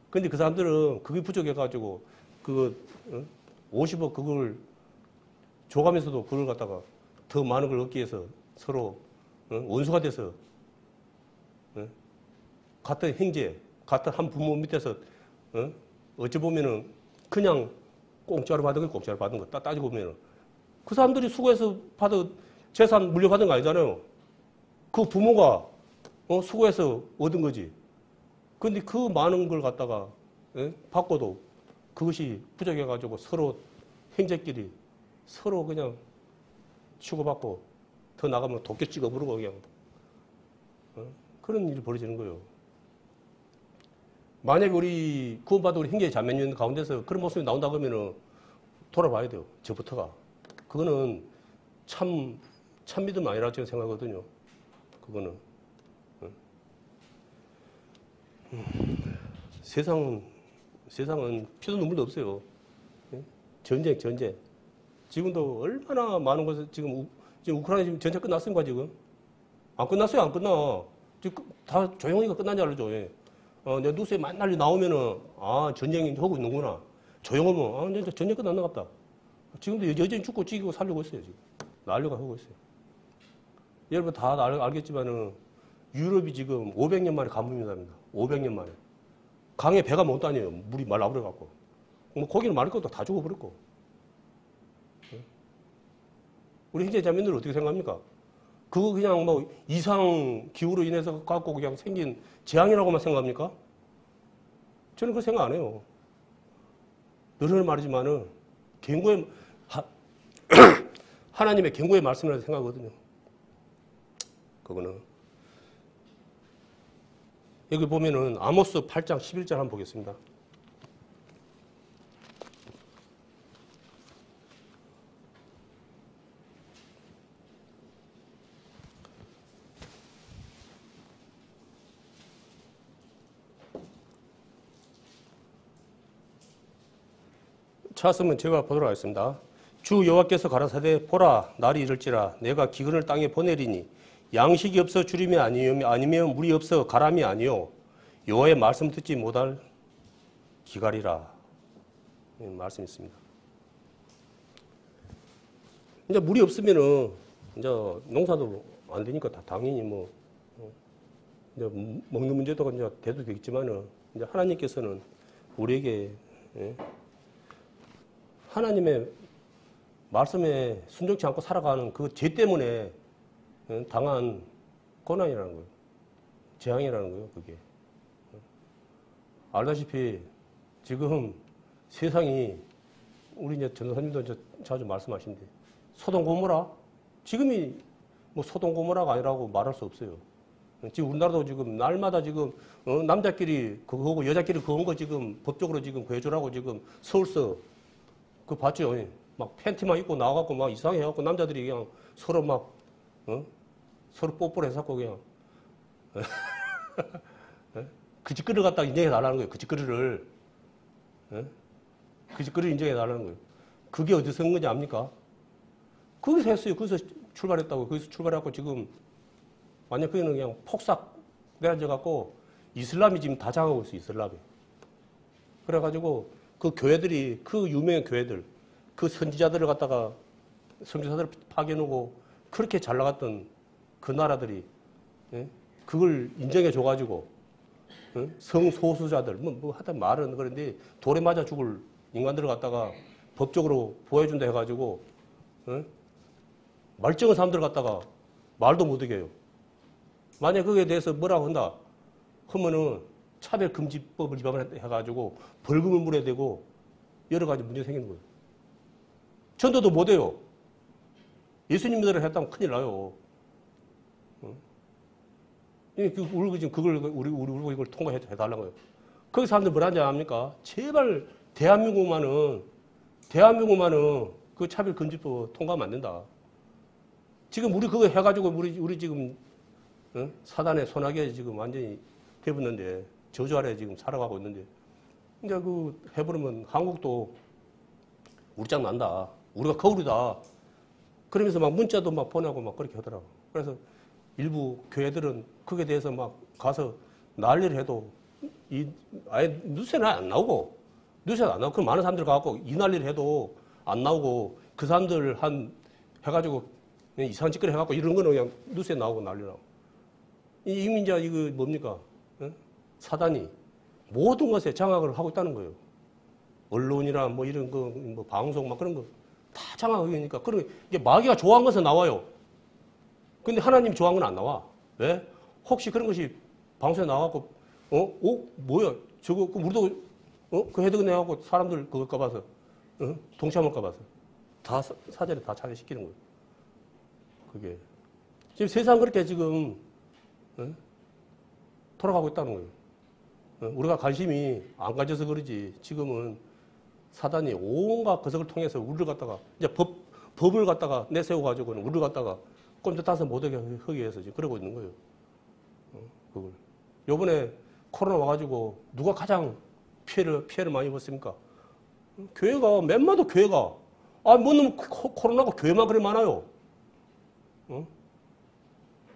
근데 그 사람들은 그게 부족해가지고 그 50억 그걸 줘가면서도 그걸 갖다가 더 많은 걸 얻기 위해서 서로 원수가 돼서 같은 형제, 같은 한 부모 밑에서 어찌 보면은 그냥 공짜로 받은 거 공짜로 받은 거 따지고 보면은 그 사람들이 수고해서 받은 재산 물려받은 거 아니잖아요. 그 부모가 수고해서 얻은 거지. 근데 그 많은 걸 갖다가 받고도 그것이 부족해가지고 서로 형제끼리 서로 그냥 치고받고 더 나가면 도끼 찍어 부르고 그냥 그런 일이 벌어지는 거예요. 만약에 우리 구원받은 우리 형제 자매님 가운데서 그런 모습이 나온다 그러면은 돌아봐야 돼요. 저부터가. 그거는 참 믿음 아니라고 저는 생각하거든요. 그거는. 세상은 피도 눈물도 없어요. 전쟁. 지금도 얼마나 많은 것을 지금 우크라이나 지금 전쟁 끝났습니까, 지금? 안 끝났어요, 안 끝나. 지금 다 조용히가 끝난 줄 알죠. 내가 뉴스에 만날 나오면은, 전쟁이 하고 있는구나. 조용하면, 이제 전쟁 끝났나 보다. 지금도 여전히 죽고 찌고 살려고 있어요, 지금. 난리가 하고 있어요. 여러분 다 알겠지만은, 유럽이 지금 500년 만에 가뭄입니다. 500년 만에. 강에 배가 못 다녀요. 물이 말라버려갖고. 뭐 고기는 마를 것도 다 죽어버렸고. 우리 형제 자매들은 어떻게 생각합니까? 그거 그냥 뭐 이상 기후로 인해서 갖고 그냥 생긴 재앙이라고만 생각합니까? 저는 그렇게 생각 안 해요. 늘 말이지만은 경고의 하나님의 경고의 말씀이라고 생각하거든요. 그거는 여기 보면은 아모스 8장 11절 한번 보겠습니다. 찾았으면 제가 보도록 하겠습니다. 주 여호와께서 가라사대 보라 날이 이를지라 내가 기근을 땅에 보내리니 양식이 없어 주림이 아니면 물이 없어 가람이 아니요 여호와의 말씀 듣지 못할 기갈이라. 말씀이 있습니다. 이제 물이 없으면은 이제 농사도 안 되니까 당연히 뭐 이제 먹는 문제도 이제 돼도 되겠지만은 이제 하나님께서는 우리에게 하나님의 말씀에 순종치 않고 살아가는 그 죄 때문에 당한 고난이라는 거예요. 재앙이라는 거예요, 그게. 알다시피 지금 세상이 우리 이제 전도사님도 이제 자주 말씀하신데 소돔 고모라? 지금이 뭐 소돔 고모라가 아니라고 말할 수 없어요. 지금 우리나라도 지금 날마다 지금 남자끼리 그거 하고 여자끼리 그거 한 거 지금 법적으로 지금 구해주라고 지금 서울서 그거 봤죠? 막 팬티만 입고 나와갖고 막 이상해 해갖고 남자들이 그냥 서로 막, 서로 뽀뽀를 해갖고 그냥, 그 짓거리를 갖다가 인정해 달라는 거예요. 그 짓거리를. 그 짓거리를 인정해 달라는 거예요. 그게 어디서 온 건지 압니까? 거기서 했어요. 거기서 출발했다고. 거기서 출발해갖고 지금, 완전 그게는 그냥 폭삭 내려져갖고 이슬람이 지금 다 장하고 있어요. 이슬람이. 그래가지고 그 교회들이, 그 유명한 교회들, 그 선지자들을 갖다가, 선지자들을 파견하고, 그렇게 잘 나갔던 그 나라들이 예? 그걸 인정해 줘가지고 예? 성소수자들 뭐 하여튼 말은 그런데 돌에 맞아 죽을 인간들을 갖다가 법적으로 보호해준다 해가지고 예? 말정한 사람들 갖다가 말도 못 이겨요. 만약 거기에 대해서 뭐라고 한다 하면은 차별금지법을 위반해가지고 벌금을 물어야 되고 여러 가지 문제 생기는 거예요. 전도도 못 해요. 예수님들을 했다면 큰일 나요. 우리 지금 우리 이걸 통과해달라는 거예요. 거기 사람들 뭐라는지 압니까? 제발 대한민국만은 그 차별금지법 통과하면 안 된다. 지금 우리 그거 해가지고 우리 지금 사단의 손아귀에 지금 완전히 돼붙는데 저주 아래 지금 살아가고 있는데 이제 그 해버리면 한국도 우리 짱 난다. 우리가 거울이다. 그러면서 막 문자도 막 보내고 막 그렇게 하더라고. 그래서 일부 교회들은 거기에 대해서 막 가서 난리를 해도 아예 뉴스에는 안 나오고 그 많은 사람들 가갖고 이 난리를 해도 안 나오고 그 사람들 해가지고 이상한 짓거리 해갖고 이런 거는 그냥 뉴스에 나오고 난리나고. 이민자 이거 뭡니까? 사단이 모든 것에 장악을 하고 있다는 거예요. 언론이나 뭐 이런 거, 뭐 방송 막 그런 거 다 장악하니까 그런 이게 마귀가 좋아한 것은 나와요. 근데 하나님이 좋아한 건 안 나와. 왜? 혹시 그런 것이 방송에 나와갖고 뭐야? 저거 우리도 그 해도 내갖고 사람들 그거 까봐서 동참할까 봐서 다 사전에 다 차단시키는 거예요. 그게 지금 세상 그렇게 지금 돌아가고 있다는 거예요. 우리가 관심이 안 가져서 그러지 지금은 사단이 온갖 거석을 통해서 우리를 갖다가 이제 법을 갖다가 내세워가지고는 우리를 갖다가 꼼짝 따서 못하게 하기 위해서 지금 그러고 있는 거예요. 그걸 요번에 코로나 와가지고 누가 가장 피해를 많이 입었습니까? 교회가 몇마도 교회가 뭐 놈 코로나가 교회만 그래 많아요.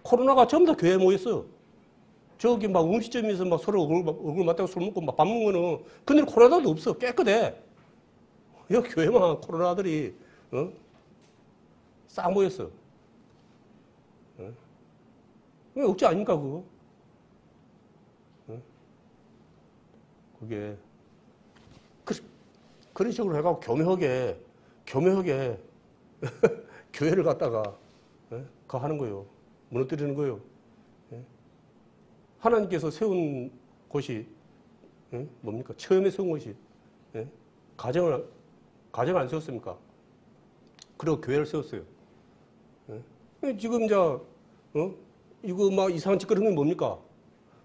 코로나가 전부 다 교회에 모였어. 저기 막 음식점에서 막 서로 얼굴 맞대고 술 먹고 막 밥 먹는 거는 근데 코로나도 없어. 깨끗해. 여기 교회만 코로나들이 싹 모였어. 왜 억지 아닙니까 그거? 그게 그런 식으로 해가지고 교묘하게 교회를 갖다가 그 하는 거예요. 무너뜨리는 거예요. 하나님께서 세운 곳이 뭡니까? 처음에 세운 것이 가정을 안 세웠습니까? 그리고 교회를 세웠어요. 지금 이거 막 이상한 짓거리 하는 게 뭡니까?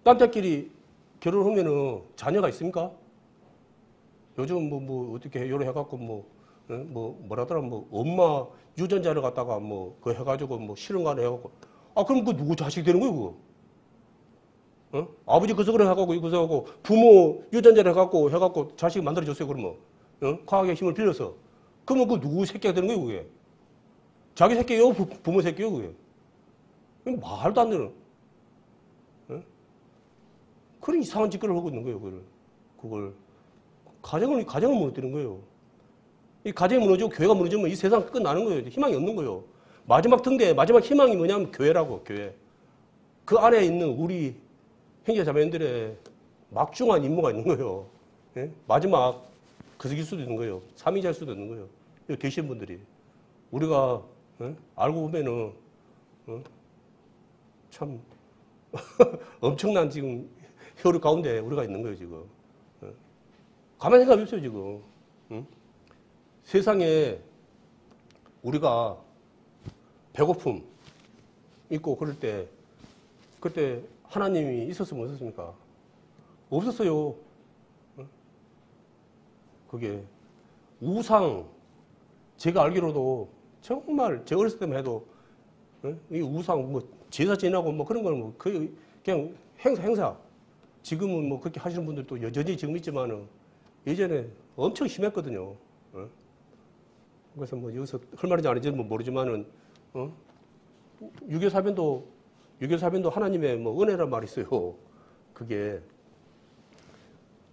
남자끼리 결혼하면은 자녀가 있습니까? 요즘 뭐 어떻게 요래해갖고 뭐라더라 엄마 유전자를 갖다가 그거 해가지고 실은 거 하나 해갖고 그럼 그 누구 자식이 되는 거예요 그거? 아버지 그석을 해갖고 이거서 하고 부모 유전자를 해갖고 자식 만들어줬어요 그러면 과학의 힘을 빌려서 그러면 그 누구 새끼가 되는 거예요 그게? 자기 새끼예요 부모 새끼예요 그게? 말도 안 되는 그런 이상한 짓거리를 하고 있는 거예요 그걸 가정을 무너뜨리는 거예요. 이 가정이 무너지고 교회가 무너지면 이 세상 끝나는 거예요. 희망이 없는 거예요. 마지막 희망이 뭐냐면 교회라고 교회. 그 안에 있는 우리 형제자매들의 막중한 임무가 있는 거예요. 예? 마지막 그석일 수도 있는 거예요. 삼위자일 수도 있는 거예요. 여기 계신 분들이. 우리가 알고 보면은 참 엄청난 지금 혈육 가운데 우리가 있는 거예요 지금. 가만히 생각해 보세요 지금. 세상에 우리가 배고픔 있고 그럴 때 그때 하나님이 있었으면 없었습니까? 없었어요. 그게 우상 제가 알기로도 정말 제 어렸을 때만 해도 이 우상 제사 지내고 그런 거는 그냥 행사. 지금은 그렇게 하시는 분들도 여전히 지금 있지만은 예전에 엄청 심했거든요. 그래서 여기서 할 말인지 아닌지 모르지만은 유교사변도 하나님의 은혜란 말이 있어요. 그게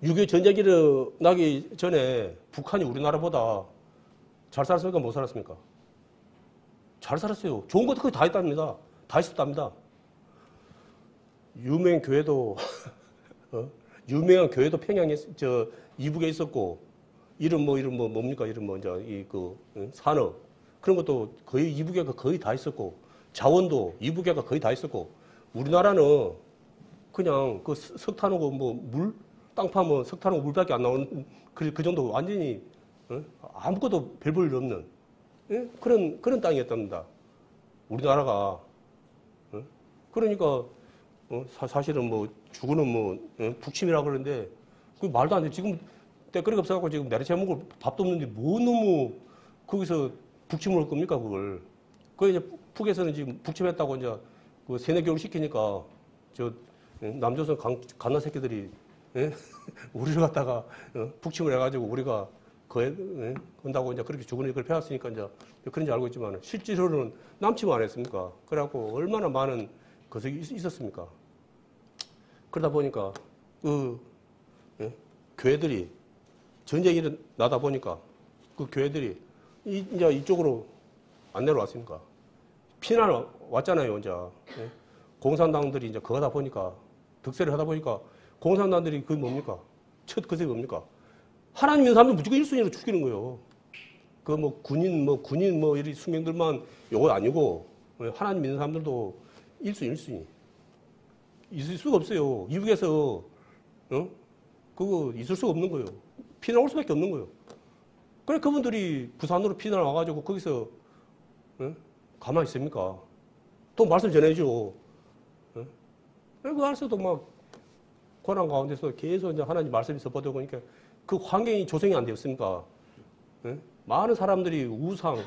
유교 전쟁이 일어나기 전에 북한이 우리나라보다 잘 살았습니까? 못 살았습니까? 잘 살았어요. 좋은 것도 거의 다 있답니다. 다 있었답니다. 유명한 교회도 유명한 교회도 평양에 이북에 있었고 이런 뭡니까 이런 이제 산업 그런 것도 거의 이북에가 거의 다 있었고 자원도 이북에가 거의 다 있었고 우리나라는 그냥 그 석탄하고 물 땅 파면 석탄하고 물밖에 안 나오는 그 정도 완전히 아무것도 별 볼 일 없는 그런 땅이었답니다. 우리나라가 그러니까 사실은 죽어는 북침이라고 그러는데 그 말도 안 돼. 지금 때거리가 없어갖고 지금 내리채 먹을 밥도 없는데 뭐 너무 거기서 북침을 할 겁니까 그걸? 그 이제 북에서는 지금 북침했다고 이제 그 세네 교육 시키니까 남조선 갓나 새끼들이 우리를 갖다가 북침을 해가지고 우리가 한다고 이제 그렇게 죽은 이걸 배웠으니까 이제 그런지 알고 있지만 실제로는 남침을 안 했습니까? 그래갖고 얼마나 많은 것이 있었습니까? 그러다 보니까 교회들이 전쟁이 일어나다 보니까 그 교회들이 이제 이쪽으로 안 내려왔습니까? 피난 왔잖아요, 이제. 공산당들이 이제 그거다 보니까 득세를 하다 보니까 공산당들이 그 뭡니까? 첫 것이 뭡니까? 하나님 믿는 사람들 무조건 1순위로 죽이는 거예요. 그 군인 이런 수명들만 요거 아니고 하나님 믿는 사람들도 1순위. 있을 수가 없어요. 이북에서 그거 있을 수가 없는 거예요. 피난 올 수밖에 없는 거예요. 그래 그분들이 부산으로 피난 와가지고 거기서 가만히 있습니까? 또 말씀 전해줘. 그 안에서도 막 고난 가운데서 계속 이제 하나님 말씀이 섭보되고 그러니까 그 환경이 조성이 안 되었습니까? 많은 사람들이 우상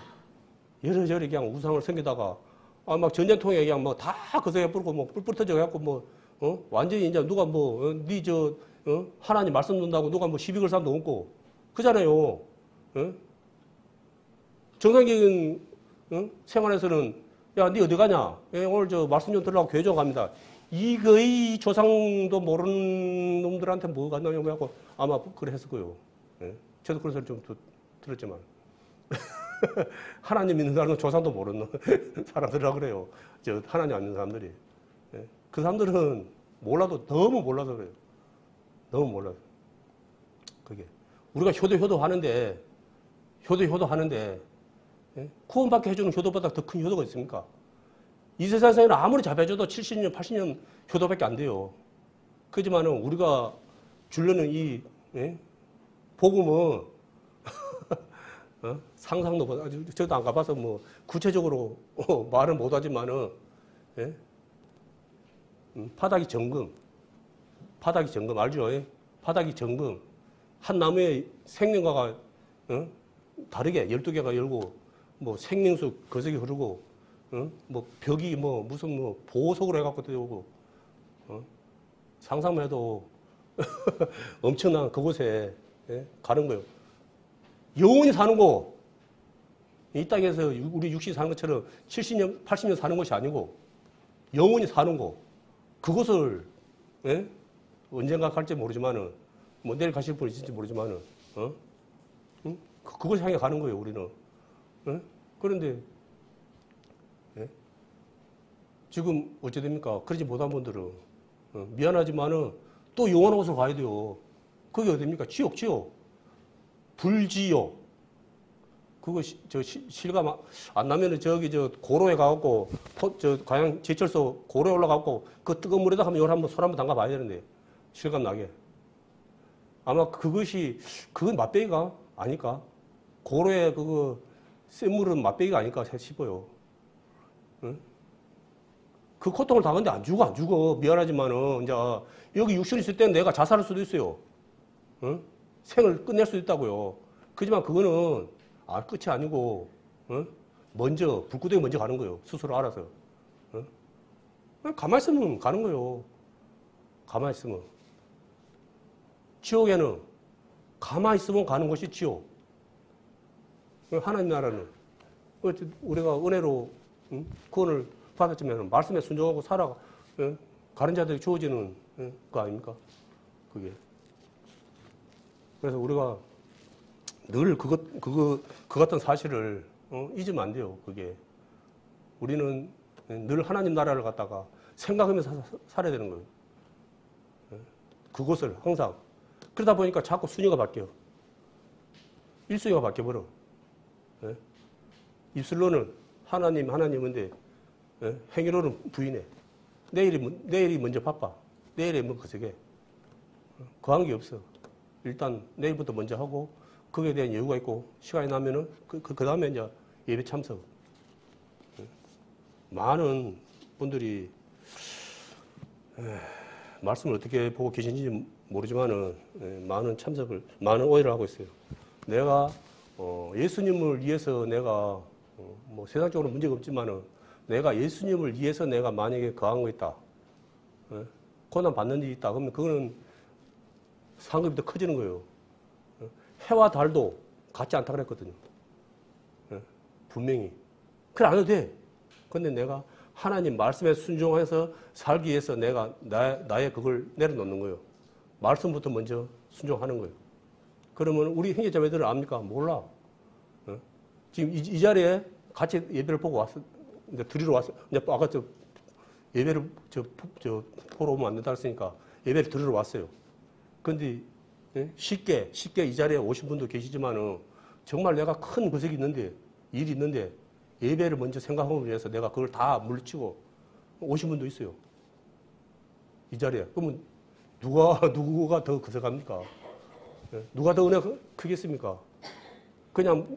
여러저러 그냥 우상을 섬기다가 막 전쟁통에 그냥 다 거세게 뿌리고 뿔뿔 터져 갖고 완전히 이제 누가 하나님 말씀 듣는다고 누가 시비 걸 사람도 없고 그잖아요. 정상적인 생활에서는 야, 니 어디 가냐? 오늘 말씀 좀 들으려고 교회 좀 갑니다. 이거의 조상도 모르는 놈들한테 뭐가 나냐고 하고 아마 그래 했을 거예요. 저도 그런 소리 좀 들었지만. 하나님 믿는 사람은 조상도 모르는 사람들이라 그래요. 하나님 안 믿는 사람들이. 그 사람들은 몰라도 너무 몰라서 그래요. 너무 몰라요. 그게. 우리가 효도 하는데 구원받게 해주는 효도보다 더 큰 효도가 있습니까? 이 세상에는 아무리 잘해줘도 70년, 80년 효도밖에 안 돼요. 그렇지만은 우리가 주려는 이 복음은 상상도 못, 저도 안 가봐서 구체적으로 말은 못하지만은 바닥이 정금 알죠? 바닥이 정금. 한 나무의 생명과가 다르게 12개가 열고 생명수 거석이 흐르고 벽이 무슨 보석으로 해갖고 되고 상상만 해도 엄청난 그곳에 가는 거예요. 영원히 사는 거. 이 땅에서 우리 육신이 사는 것처럼 70년, 80년 사는 것이 아니고 영원히 사는 거. 그것을 언젠가 갈지 모르지만은 내일 가실 분이 있을지 모르지만은 그것을 향해 가는 거예요. 우리는. 그런데 지금 어찌 됩니까? 그러지 못한 분들은 미안하지만은 또 영원한 곳으로 가야 돼요. 그게 어디입니까? 지옥. 불지옥. 그거 실감 안 나면은 고로에 가갖고 가양 제철소 고로에 올라가갖고 그 뜨거운 물에다 한번 한번 손 한번 담가 봐야 되는데 실감 나게. 아마 그건 맛배기가 아닐까? 고로에 센 물은 맛배기가 아닐까 싶어요. 응? 그 고통을 당하는데 안 죽어. 미안하지만은, 이제, 여기 육신이 있을 때는 내가 자살할 수도 있어요. 응? 생을 끝낼 수도 있다고요. 그지만 그거는, 끝이 아니고, 응? 불구덩이 먼저 가는 거예요. 스스로 알아서. 응? 가만히 있으면 가는 거예요. 가만히 있으면. 지옥에는, 가만히 있으면 가는 것이 지옥. 하나님 나라는, 우리가 은혜로, 구원을 받았지만 말씀에 순종하고 가는 자들이 주어지는 거 아닙니까? 그게. 그래서 우리가 늘 그 같은 사실을 잊으면 안 돼요. 그게. 우리는 늘 하나님 나라를 갖다가 생각하면서 살아야 되는 거예요. 그것을 항상. 그러다 보니까 자꾸 순위가 바뀌어. 1순위가 바뀌어버려. 입술로는 하나님인데 행위로는 부인해. 내일이 먼저 바빠. 내일에 뭐 그저게. 그 한 게 없어. 일단 내일부터 먼저 하고 거기에 대한 여유가 있고 시간이 나면은 그 다음에 이제 예배 참석. 많은 분들이 말씀을 어떻게 보고 계신지 모르지만은 많은 오해를 하고 있어요. 내가 예수님을 위해서 내가 뭐 세상적으로 문제가 없지만은 내가 예수님을 위해서 내가 만약에 거한 거 있다. 고난 받는 일이 있다. 그러면 그거는 상급이 더 커지는 거예요. 해와 달도 같지 않다 그랬거든요. 분명히. 그래 안 해도 돼. 근데 내가 하나님 말씀에 순종해서 살기 위해서 내가 나의 그걸 내려놓는 거예요. 말씀부터 먼저 순종하는 거예요. 그러면 우리 형제자매들은 압니까? 몰라. 지금 이 자리에 같이 예배를 보고 왔어. 이제 드리러 왔어. 이제 아까 예배를 보러 오면 안 된다 했으니까 예배를 드리러 왔어요. 근데 쉽게 이 자리에 오신 분도 계시지만은 정말 내가 큰 거색이 있는데 일이 있는데 예배를 먼저 생각하기 위해서 내가 그걸 다 물리치고 오신 분도 있어요. 이 자리에. 그러면 누가 더 거색합니까? 누가 더 은혜가 크겠습니까? 그냥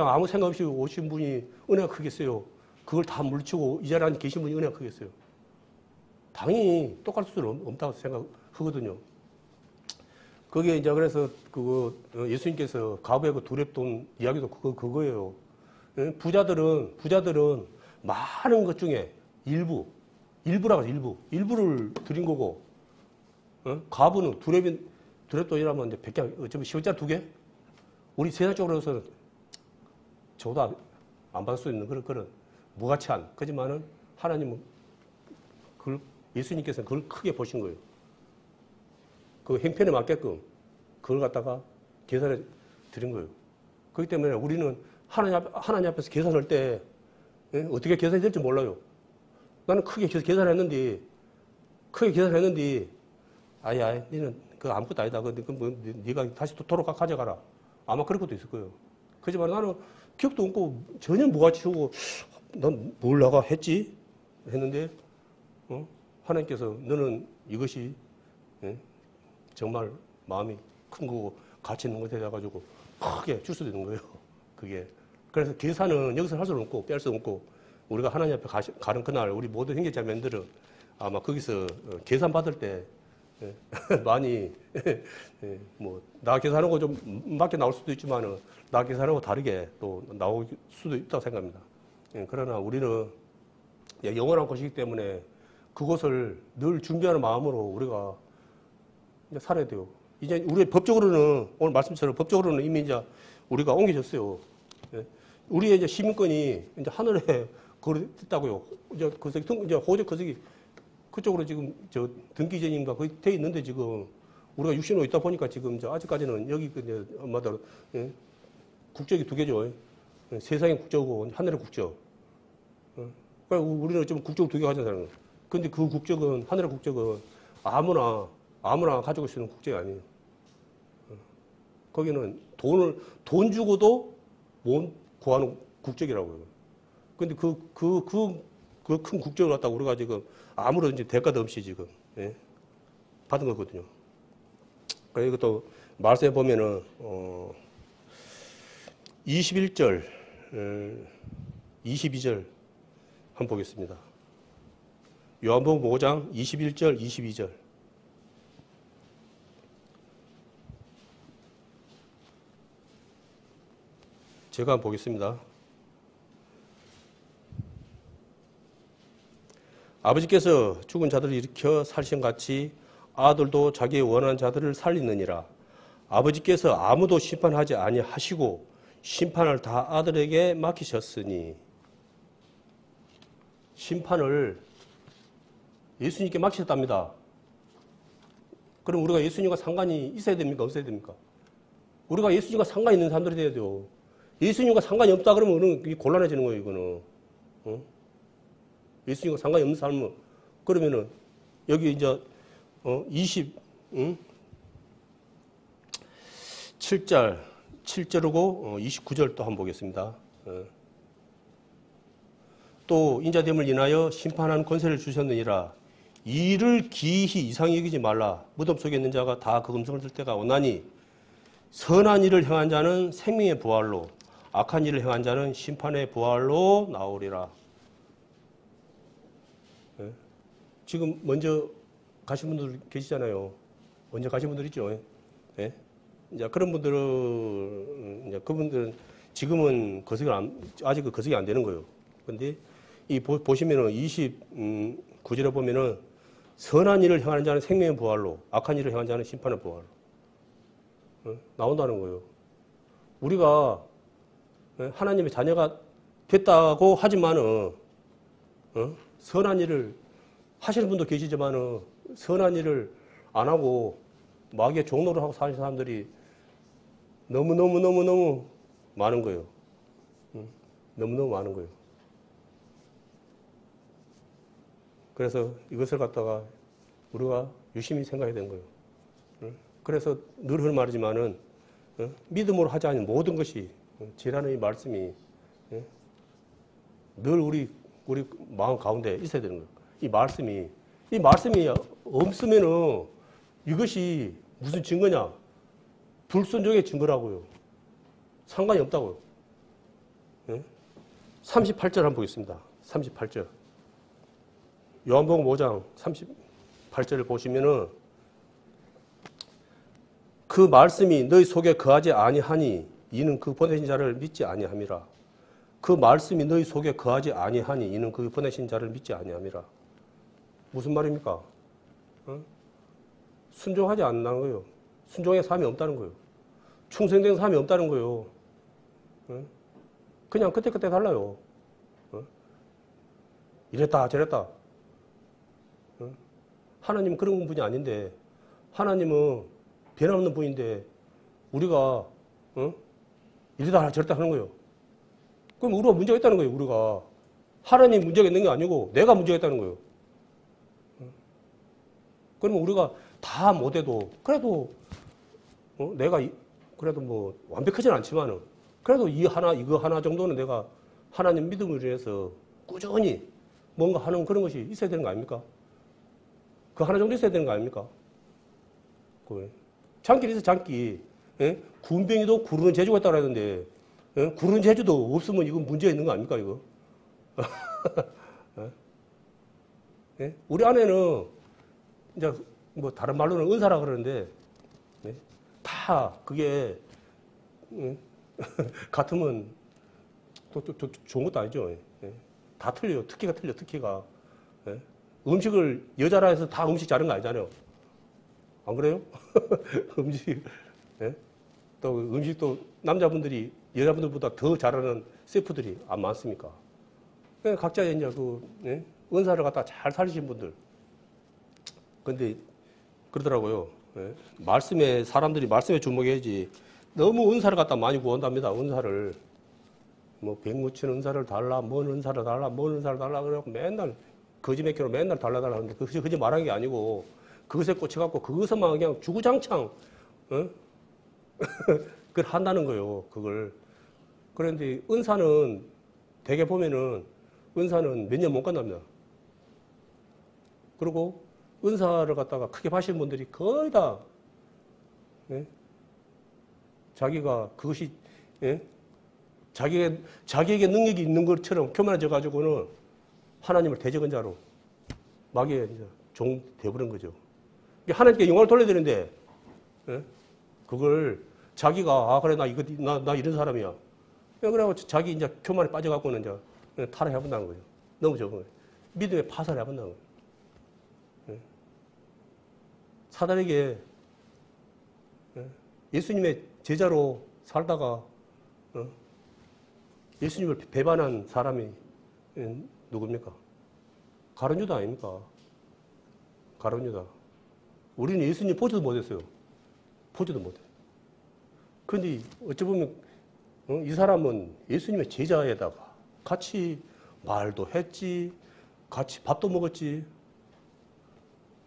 아무 생각 없이 오신 분이 은혜가 크겠어요? 그걸 다 물리치고 이 자리에 계신 분이 은혜가 크겠어요? 당연히 똑같을 수는 없다고 생각하거든요. 거기에 이제 그래서 예수님께서 가부의 그 두렙돈 이야기도 그거예요. 부자들은 많은 것 중에 일부를 드린 거고, 가부는 두렙돈이라면 이제 100개, 어쩌면 10원짜리 2개? 우리 세상적으로서는 저도 안 받을 수 있는 그런 무가치한, 그지만은 하나님은 예수님께서는 그걸 크게 보신 거예요. 그 행편에 맞게끔 그걸 갖다가 계산해 드린 거예요. 그렇기 때문에 우리는 하나님 앞에서 계산할 때 어떻게 계산이 될지 몰라요. 나는 크게 계산했는데 아야, 너는 그거 아무것도 아니다. 네가 다시 도로가 가져가라. 아마 그럴 것도 있을 거예요. 그렇지만 나는 기억도 없고 전혀 무가치고 난 뭘 나가 했지? 했는데 하나님께서 너는 이것이 정말 마음이 큰 거고 가치 있는 것에 돼가지고 크게 줄 수도 있는 거예요. 그게. 그래서 계산은 여기서 할 수는 없고 뺄 수 없고 우리가 하나님 앞에 가는 그날 우리 모든 형제자매들은 아마 거기서 계산 받을 때 많이 뭐 나 계산하고 좀 맞게 나올 수도 있지만은 나 계산하고 다르게 또 나올 수도 있다고 생각합니다. 그러나 우리는 영원한 것이기 때문에 그것을 늘 준비하는 마음으로 우리가 이제 살아야 돼요. 이제 우리 법적으로는 오늘 말씀처럼 법적으로는 이미 이제 우리가 옮겨졌어요. 우리의 이제 시민권이 이제 하늘에 거랬다고요. 이제 호적 거석이 그쪽으로 지금 등기 이전인가 거의 돼 있는데 지금 우리가 육신으로 있다 보니까 지금 아직까지는 여기 이제 아마도 국적이 2개죠. 세상의 국적이고 하늘의 국적. 그러니까 우리는 좀 국적 2개 가졌잖아요. 근데 그 국적은 하늘의 국적은 아무나 가지고 있는 국적이 아니에요. 거기는 돈 주고도 못 구하는 국적이라고요. 근데 그 큰 국적을 갖다가 우리가 지금 아무런 이제 대가도 없이 지금, 받은 거거든요. 그러니까 이것도 말씀해 보면은, 21절, 22절 한번 보겠습니다. 요한복음 5장 21절, 22절. 제가 한번 보겠습니다. 아버지께서 죽은 자들을 일으켜 살신 같이 아들도 자기의 원하는 자들을 살리느니라. 아버지께서 아무도 심판하지 아니하시고 심판을 다 아들에게 맡기셨으니. 심판을 예수님께 맡기셨답니다. 그럼 우리가 예수님과 상관이 있어야 됩니까? 없어야 됩니까? 우리가 예수님과 상관이 있는 사람들이 돼야 돼요. 예수님과 상관이 없다 그러면 우리는 곤란해지는 거예요, 이거는. 예수님과 상관이 없는 사람은 그러면은 여기 이제 7절이고 29절 또 한번 보겠습니다. 또 인자됨을 인하여 심판하는 권세를 주셨느니라. 이를 기이히 이상히 여기지 말라. 무덤 속에 있는 자가 다 그 음성을 들 때가 오나니 선한 일을 행한 자는 생명의 부활로, 악한 일을 행한 자는 심판의 부활로 나오리라. 지금 먼저 가신 분들 계시잖아요. 먼저 가신 분들 있죠. 예? 이제 그런 분들은, 이제 그분들은 지금은 아직 거석이 안 되는 거예요. 근데 이 보시면은 29절에 보면은 선한 일을 행하는 자는 생명의 부활로, 악한 일을 행하는 자는 심판의 부활로 나온다는 거예요. 우리가 하나님의 자녀가 됐다고 하지만은 선한 일을 하시는 분도 계시지만은 선한 일을 안 하고 마귀의 종노를 하고 사는 사람들이 너무 많은 거예요. 너무너무 많은 거예요. 그래서 이것을 갖다가 우리가 유심히 생각해야 되는 거예요. 그래서 늘 하는 말이지만은 믿음으로 하지 않은 모든 것이 지라는 이 말씀이 늘 우리 마음 가운데 있어야 되는 거예요. 이 말씀이 없으면은 이것이 무슨 증거냐? 불순종의 증거라고요. 상관이 없다고요. 38절 한번 보겠습니다. 38절. 요한복음 5장 38절을 보시면은 그 말씀이 너희 속에 거하지 아니하니 이는 그 보내신 자를 믿지 아니함이라. 그 말씀이 너희 속에 거하지 아니하니 이는 그 보내신 자를 믿지 아니함이라. 무슨 말입니까? 순종하지 않는다는 거예요. 순종의 삶이 없다는 거예요. 충성된 삶이 없다는 거예요. 그냥 그때그때 달라요. 이랬다 저랬다. 하나님은 그런 분이 아닌데, 하나님은 변함없는 분인데 우리가 이러다 저랬다 하는 거예요. 그럼 우리가 문제가 있다는 거예요. 우리가 하나님 문제가 있는 게 아니고 내가 문제가 있다는 거예요. 그러면 우리가 다 못해도 그래도 내가 그래도 뭐 완벽하지는 않지만은 그래도 이거 하나 정도는 내가 하나님 믿음을 위해서 꾸준히 뭔가 하는 그런 것이 있어야 되는 거 아닙니까? 그 하나 정도 있어야 되는 거 아닙니까? 장길이 있어, 장기. 예? 군뱅이도 구르는 재주가 있다고 하던데, 예? 구르는 재주도 없으면 이건 문제가 있는 거 아닙니까, 이거? 예? 우리 아내는, 이제, 뭐, 다른 말로는 은사라 그러는데, 예? 다 그게, 같으면 또 좋은 것도 아니죠. 예? 다 틀려요. 특기가 틀려, 특기가. 예? 음식을 여자라 해서 다 음식 잘하는 거 아니잖아요. 안 그래요? 음식, 예? 또 음식도 남자분들이 여자분들보다 더 잘하는 셰프들이 안 많습니까? 그러니까 각자 이제 예? 은사를 갖다 잘 살리신 분들. 근데 그러더라고요. 예? 사람들이 말씀에 주목해야지. 너무 은사를 갖다 많이 구한답니다. 은사를. 뭐, 백무치 은사를 달라, 뭔 은사를 달라, 뭔 은사를 달라, 그래갖고 맨날 거짓맥혀로 맨날 달라달라 하는데 그것이 그저 말한 게 아니고 그것에 꽂혀갖고 그것만 그냥 주구장창 그걸 한다는 거예요. 그걸. 그런데 은사는 대개 보면은 은사는 몇 년 못 간답니다. 그리고 은사를 갖다가 크게 파시는 분들이 거의 다 자기가 그것이 자기에게 능력이 있는 것처럼 교만해져 가지고는 하나님을 대적한 자로 마귀의 종 되어버린 거죠. 하나님께 영광을 돌려야 되는데, 그걸 자기가, 그래, 나 이런 사람이야. 그래갖고 자기 이제 교만에 빠져갖고는 이제 타락해본다는 거죠. 너무 적은 거예요. 믿음의 파산을 해본다는 거예요. 사단에게 예수님의 제자로 살다가 예수님을 배반한 사람이 누굽니까? 가룟 유다 아닙니까? 가룟 유다. 우리는 예수님 보지도 못했어요. 보지도 못해. 그런데 어찌 보면 이 사람은 예수님의 제자에다가 같이 말도 했지, 같이 밥도 먹었지.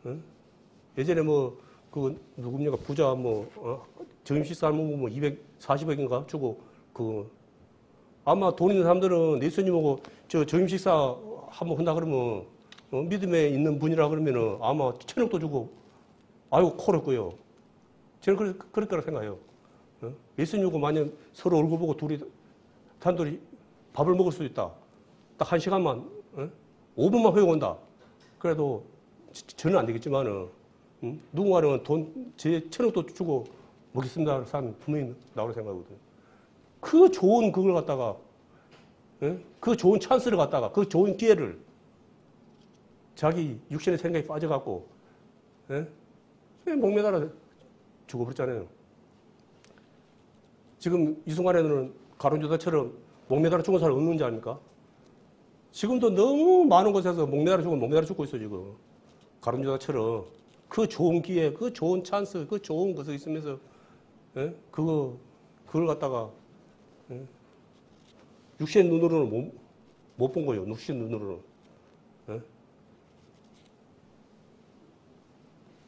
응? 예전에 뭐, 그, 누굽니까, 부자 점심 식사 먹으면 뭐 240억인가 주고, 아마 돈 있는 사람들은 내 손님하고 저 점심 식사 한번 한다 그러면, 믿음에 있는 분이라 그러면은 아마 1,000억도 주고, 아이고, 코를 끄요. 저는 그럴 거라 생각해요. 예수님하고 만약 서로 얼굴 보고 단둘이 밥을 먹을 수 있다. 딱 1시간만, 5분만 허용한다. 그래도 저는 안 되겠지만은, 누군가는 제 1,000억도 주고 먹겠습니다. 사람 분명히 나오는 생각이거든요. 그 좋은 그걸 갖다가, 그 좋은 찬스를 갖다가, 그 좋은 기회를 자기 육신의 생각에 빠져갖고, 목매달아 죽어버렸잖아요. 지금 이 순간에는 가론유다처럼 목매달아 죽은 사람 없는지 아닙니까? 지금도 너무 많은 곳에서 목매달아 죽고 있어, 지금. 가론유다처럼. 그 좋은 기회, 그 좋은 찬스, 그 좋은 것을 있으면서, 그걸 갖다가, 육신의 눈으로는 못 본 거예요. 육신의 눈으로는.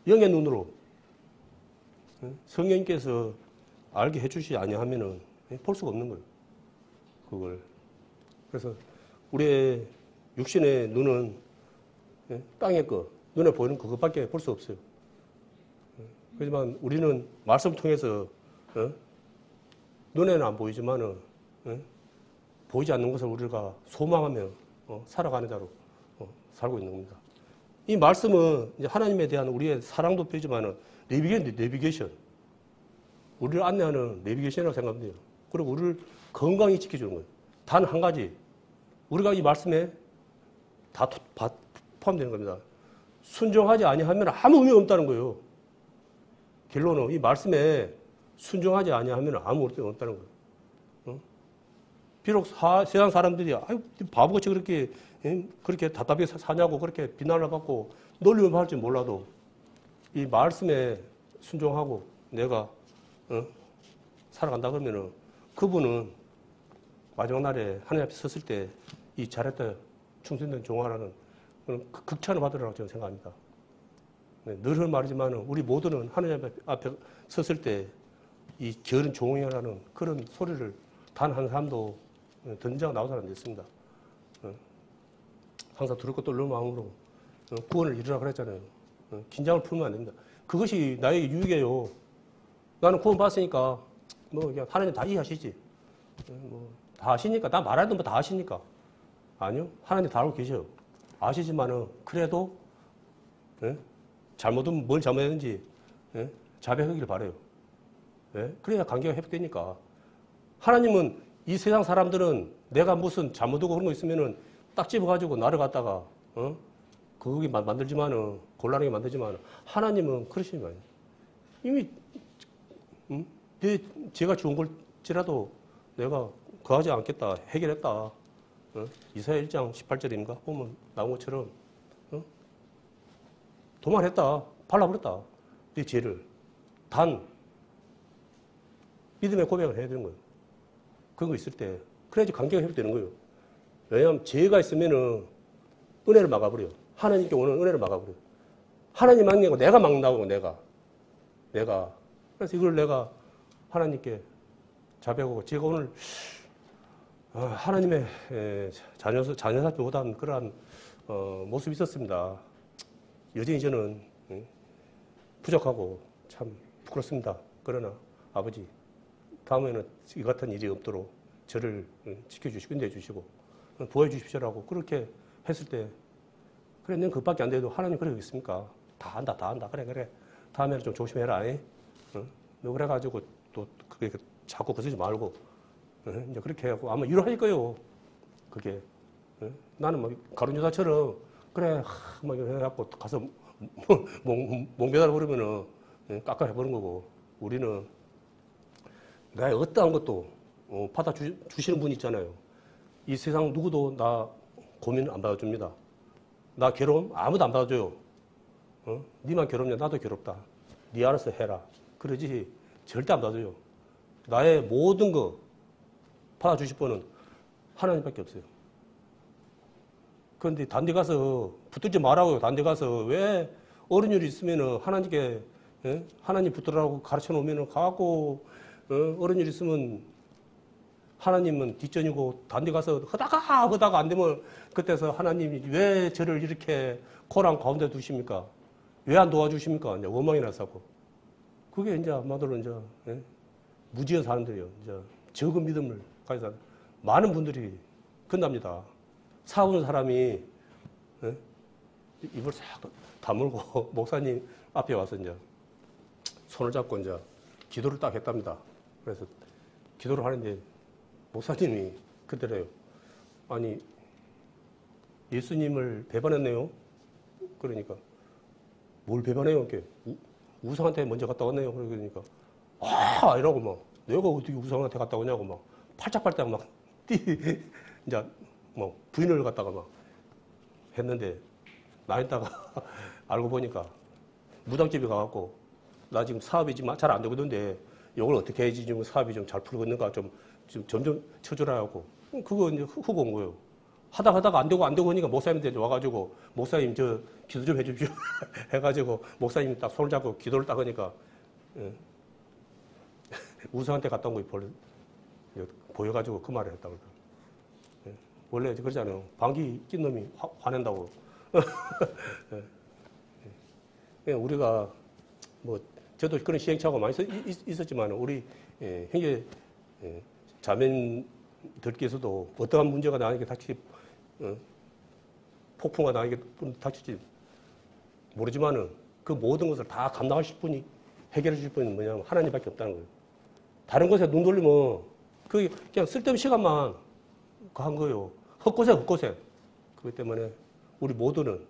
영의 눈으로. 성령님께서 알게 해주시 아니하면은 볼 수가 없는 거예요. 그걸. 그래서 우리의 육신의 눈은 땅의 거, 눈에 보이는 그것밖에 볼 수 없어요. 하지만 우리는 말씀을 통해서 눈에는 안 보이지만은 보이지 않는 것을 우리가 소망하며 살아가는 자로 살고 있는 겁니다. 이 말씀은 이제 하나님에 대한 우리의 사랑도 표지만은 내비게이션. 우리를 안내하는 내비게이션이라고 생각하면 돼요. 그리고 우리를 건강히 지켜주는 거예요. 단 한 가지. 우리가 이 말씀에 다 포함되는 겁니다. 순종하지 아니하면 아무 의미가 없다는 거예요. 결론은 이 말씀에 순종하지 아니하면 아무 의미가 없다는 거예요. 비록 세상 사람들이 아유 바보같이 그렇게 답답하게 사냐고 그렇게 비난을 받고 놀림을 받을지 몰라도 이 말씀에 순종하고 내가 살아간다 그러면은 그분은 마지막 날에 하나님 앞에 섰을 때 이 잘했다 충성된 종아라는 그런 극찬을 받으라고 저는 생각합니다. 늘 말이지만 우리 모두는 하나님 앞에 섰을 때 이 게으른 종이라는 그런 소리를 단 한 사람도 던지자고 나온 사람이 있습니다. 항상 두렵고 떨리는 마음으로 구원을 이루라 그랬잖아요. 긴장을 풀면 안 됩니다. 그것이 나에게 유익이에요. 나는 구원 받았으니까 뭐 하나님 다 이해하시지. 다 아시니까 나 말하는 거 다 아시니까. 아니요. 하나님 다 알고 계셔요. 아시지만은 그래도 잘못은 뭘 잘못했는지 자백하기를 바라요. 그래야 관계가 회복되니까. 하나님은 이 세상 사람들은 내가 무슨 잘못하고 그런 거 있으면은 딱 집어가지고 나를 갖다가 거기 만들지만은 곤란하게 만들지만은 하나님은 그러시는 거예요. 이미 제가 좋은 걸지라도 내가 거하지 않겠다 해결했다. 이사야 1장 18절인가 보면 나온 것처럼 도만했다. 발라버렸다. 네 죄를. 단 믿음의 고백을 해야 되는 거예요. 그거 있을 때 그래야지 관계가 회복되는 거예요. 왜냐하면 죄가 있으면은 은혜를 막아버려요. 하나님께 오는 은혜를 막아버려요. 하나님 막는 거 내가 막는다고 내가. 그래서 이걸 내가 하나님께 자백하고 제가 오늘 하나님의 자녀 살피 못한 그러한 모습이 있었습니다. 여전히 저는 부족하고 참 부끄럽습니다. 그러나 아버지 다음에는 이 같은 일이 없도록 저를 지켜주시고 인도해주시고 보여주십시오라고 그렇게 했을 때 그래 넌 그것밖에 안 돼도 하나님 그러겠습니까? 다 안다 그래 다음에는 좀 조심해라. 너 그래가지고 또 그렇게 자꾸 거쓰지 말고 이제 그렇게 해갖고 아마 위로할 거예요. 그게 나는 막 가룟유다처럼 그래 막 해갖고 가서 목매달아 버리면은 깎아해버린 거고 우리는 나의 어떠한 것도 받아주시는 분이 있잖아요. 이 세상 누구도 나 고민 안 받아줍니다. 나 괴로움 아무도 안 받아줘요. 니만 괴롭냐 나도 괴롭다. 니 알아서 해라. 그러지 절대 안 받아줘요. 나의 모든 거 받아주실 분은 하나님밖에 없어요. 그런데 단데 가서 붙들지 말라고요. 단데 가서 왜 어려운 일이 있으면은 하나님께 하나님 붙들라고 가르쳐 놓으면은 가고 어려운 일 있으면 하나님은 뒷전이고 단데 가서 허다가 안 되면 그때서 하나님이 왜 저를 이렇게 고난 가운데 두십니까? 왜 안 도와주십니까? 이제 원망이 나서고 그게 이제 아마도 이제 무지한 사람들이요. 이제 적은 믿음을 가지고 많은 분들이 끝납니다. 사오는 사람이 입을 싹 다물고 목사님 앞에 와서 이제 손을 잡고 이제 기도를 딱 했답니다. 그래서 기도를 하는데 목사님이 그때래요. 아니 예수님을 배반했네요. 그러니까 뭘 배반해요? 이렇게 우상한테 먼저 갔다 왔네요. 그러니까 이러고 막 내가 어떻게 우상한테 갔다 오냐고 막 팔짝팔짝 막 이제 뭐 부인을 갖다가 막 했는데 나 있다가 알고 보니까 무당집에 가갖고 나 지금 사업이 지금 잘 안 되거든요. 이걸 어떻게 해야지 지금 사업이 좀 잘 풀겠는가 좀 점점 쳐주라 하고 그거 이제 후보 온 거예요. 하다가 안 되고 하니까 목사님한테 와가지고 목사님 저 기도 좀 해주십시오 해가지고 목사님 딱 손을 잡고 기도를 딱 하니까 우상한테 갔다 온 거 보여가지고 그 말을 했다고. 원래 그러잖아요. 방귀 낀 놈이 화낸다고. 우리가 뭐 저도 그런 시행착오가 많이 있었지만 우리 형제 자매들께서도 어떠한 문제가 나에게 폭풍가 나에게 닥칠지 모르지만은 그 모든 것을 다 감당하실 분이 해결해 주실 분은 뭐냐면 하나님밖에 없다는 거예요. 다른 것에 눈 돌리면 그게 그냥 쓸데없는 시간만 한 거예요. 헛고생. 그렇기 때문에 우리 모두는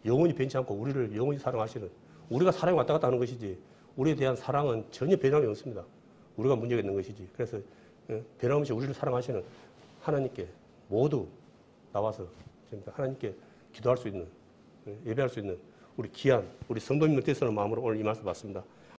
영원히 변치 않고 우리를 영원히 사랑하시는 우리가 사랑이 왔다 갔다 하는 것이지 우리에 대한 사랑은 전혀 변함이 없습니다. 우리가 문제가 있는 것이지. 그래서 변함없이 우리를 사랑하시는 하나님께 모두 나와서 하나님께 기도할 수 있는 예배할 수 있는 우리 귀한 우리 성도님들 되시는 마음으로 오늘 이 말씀 받습니다.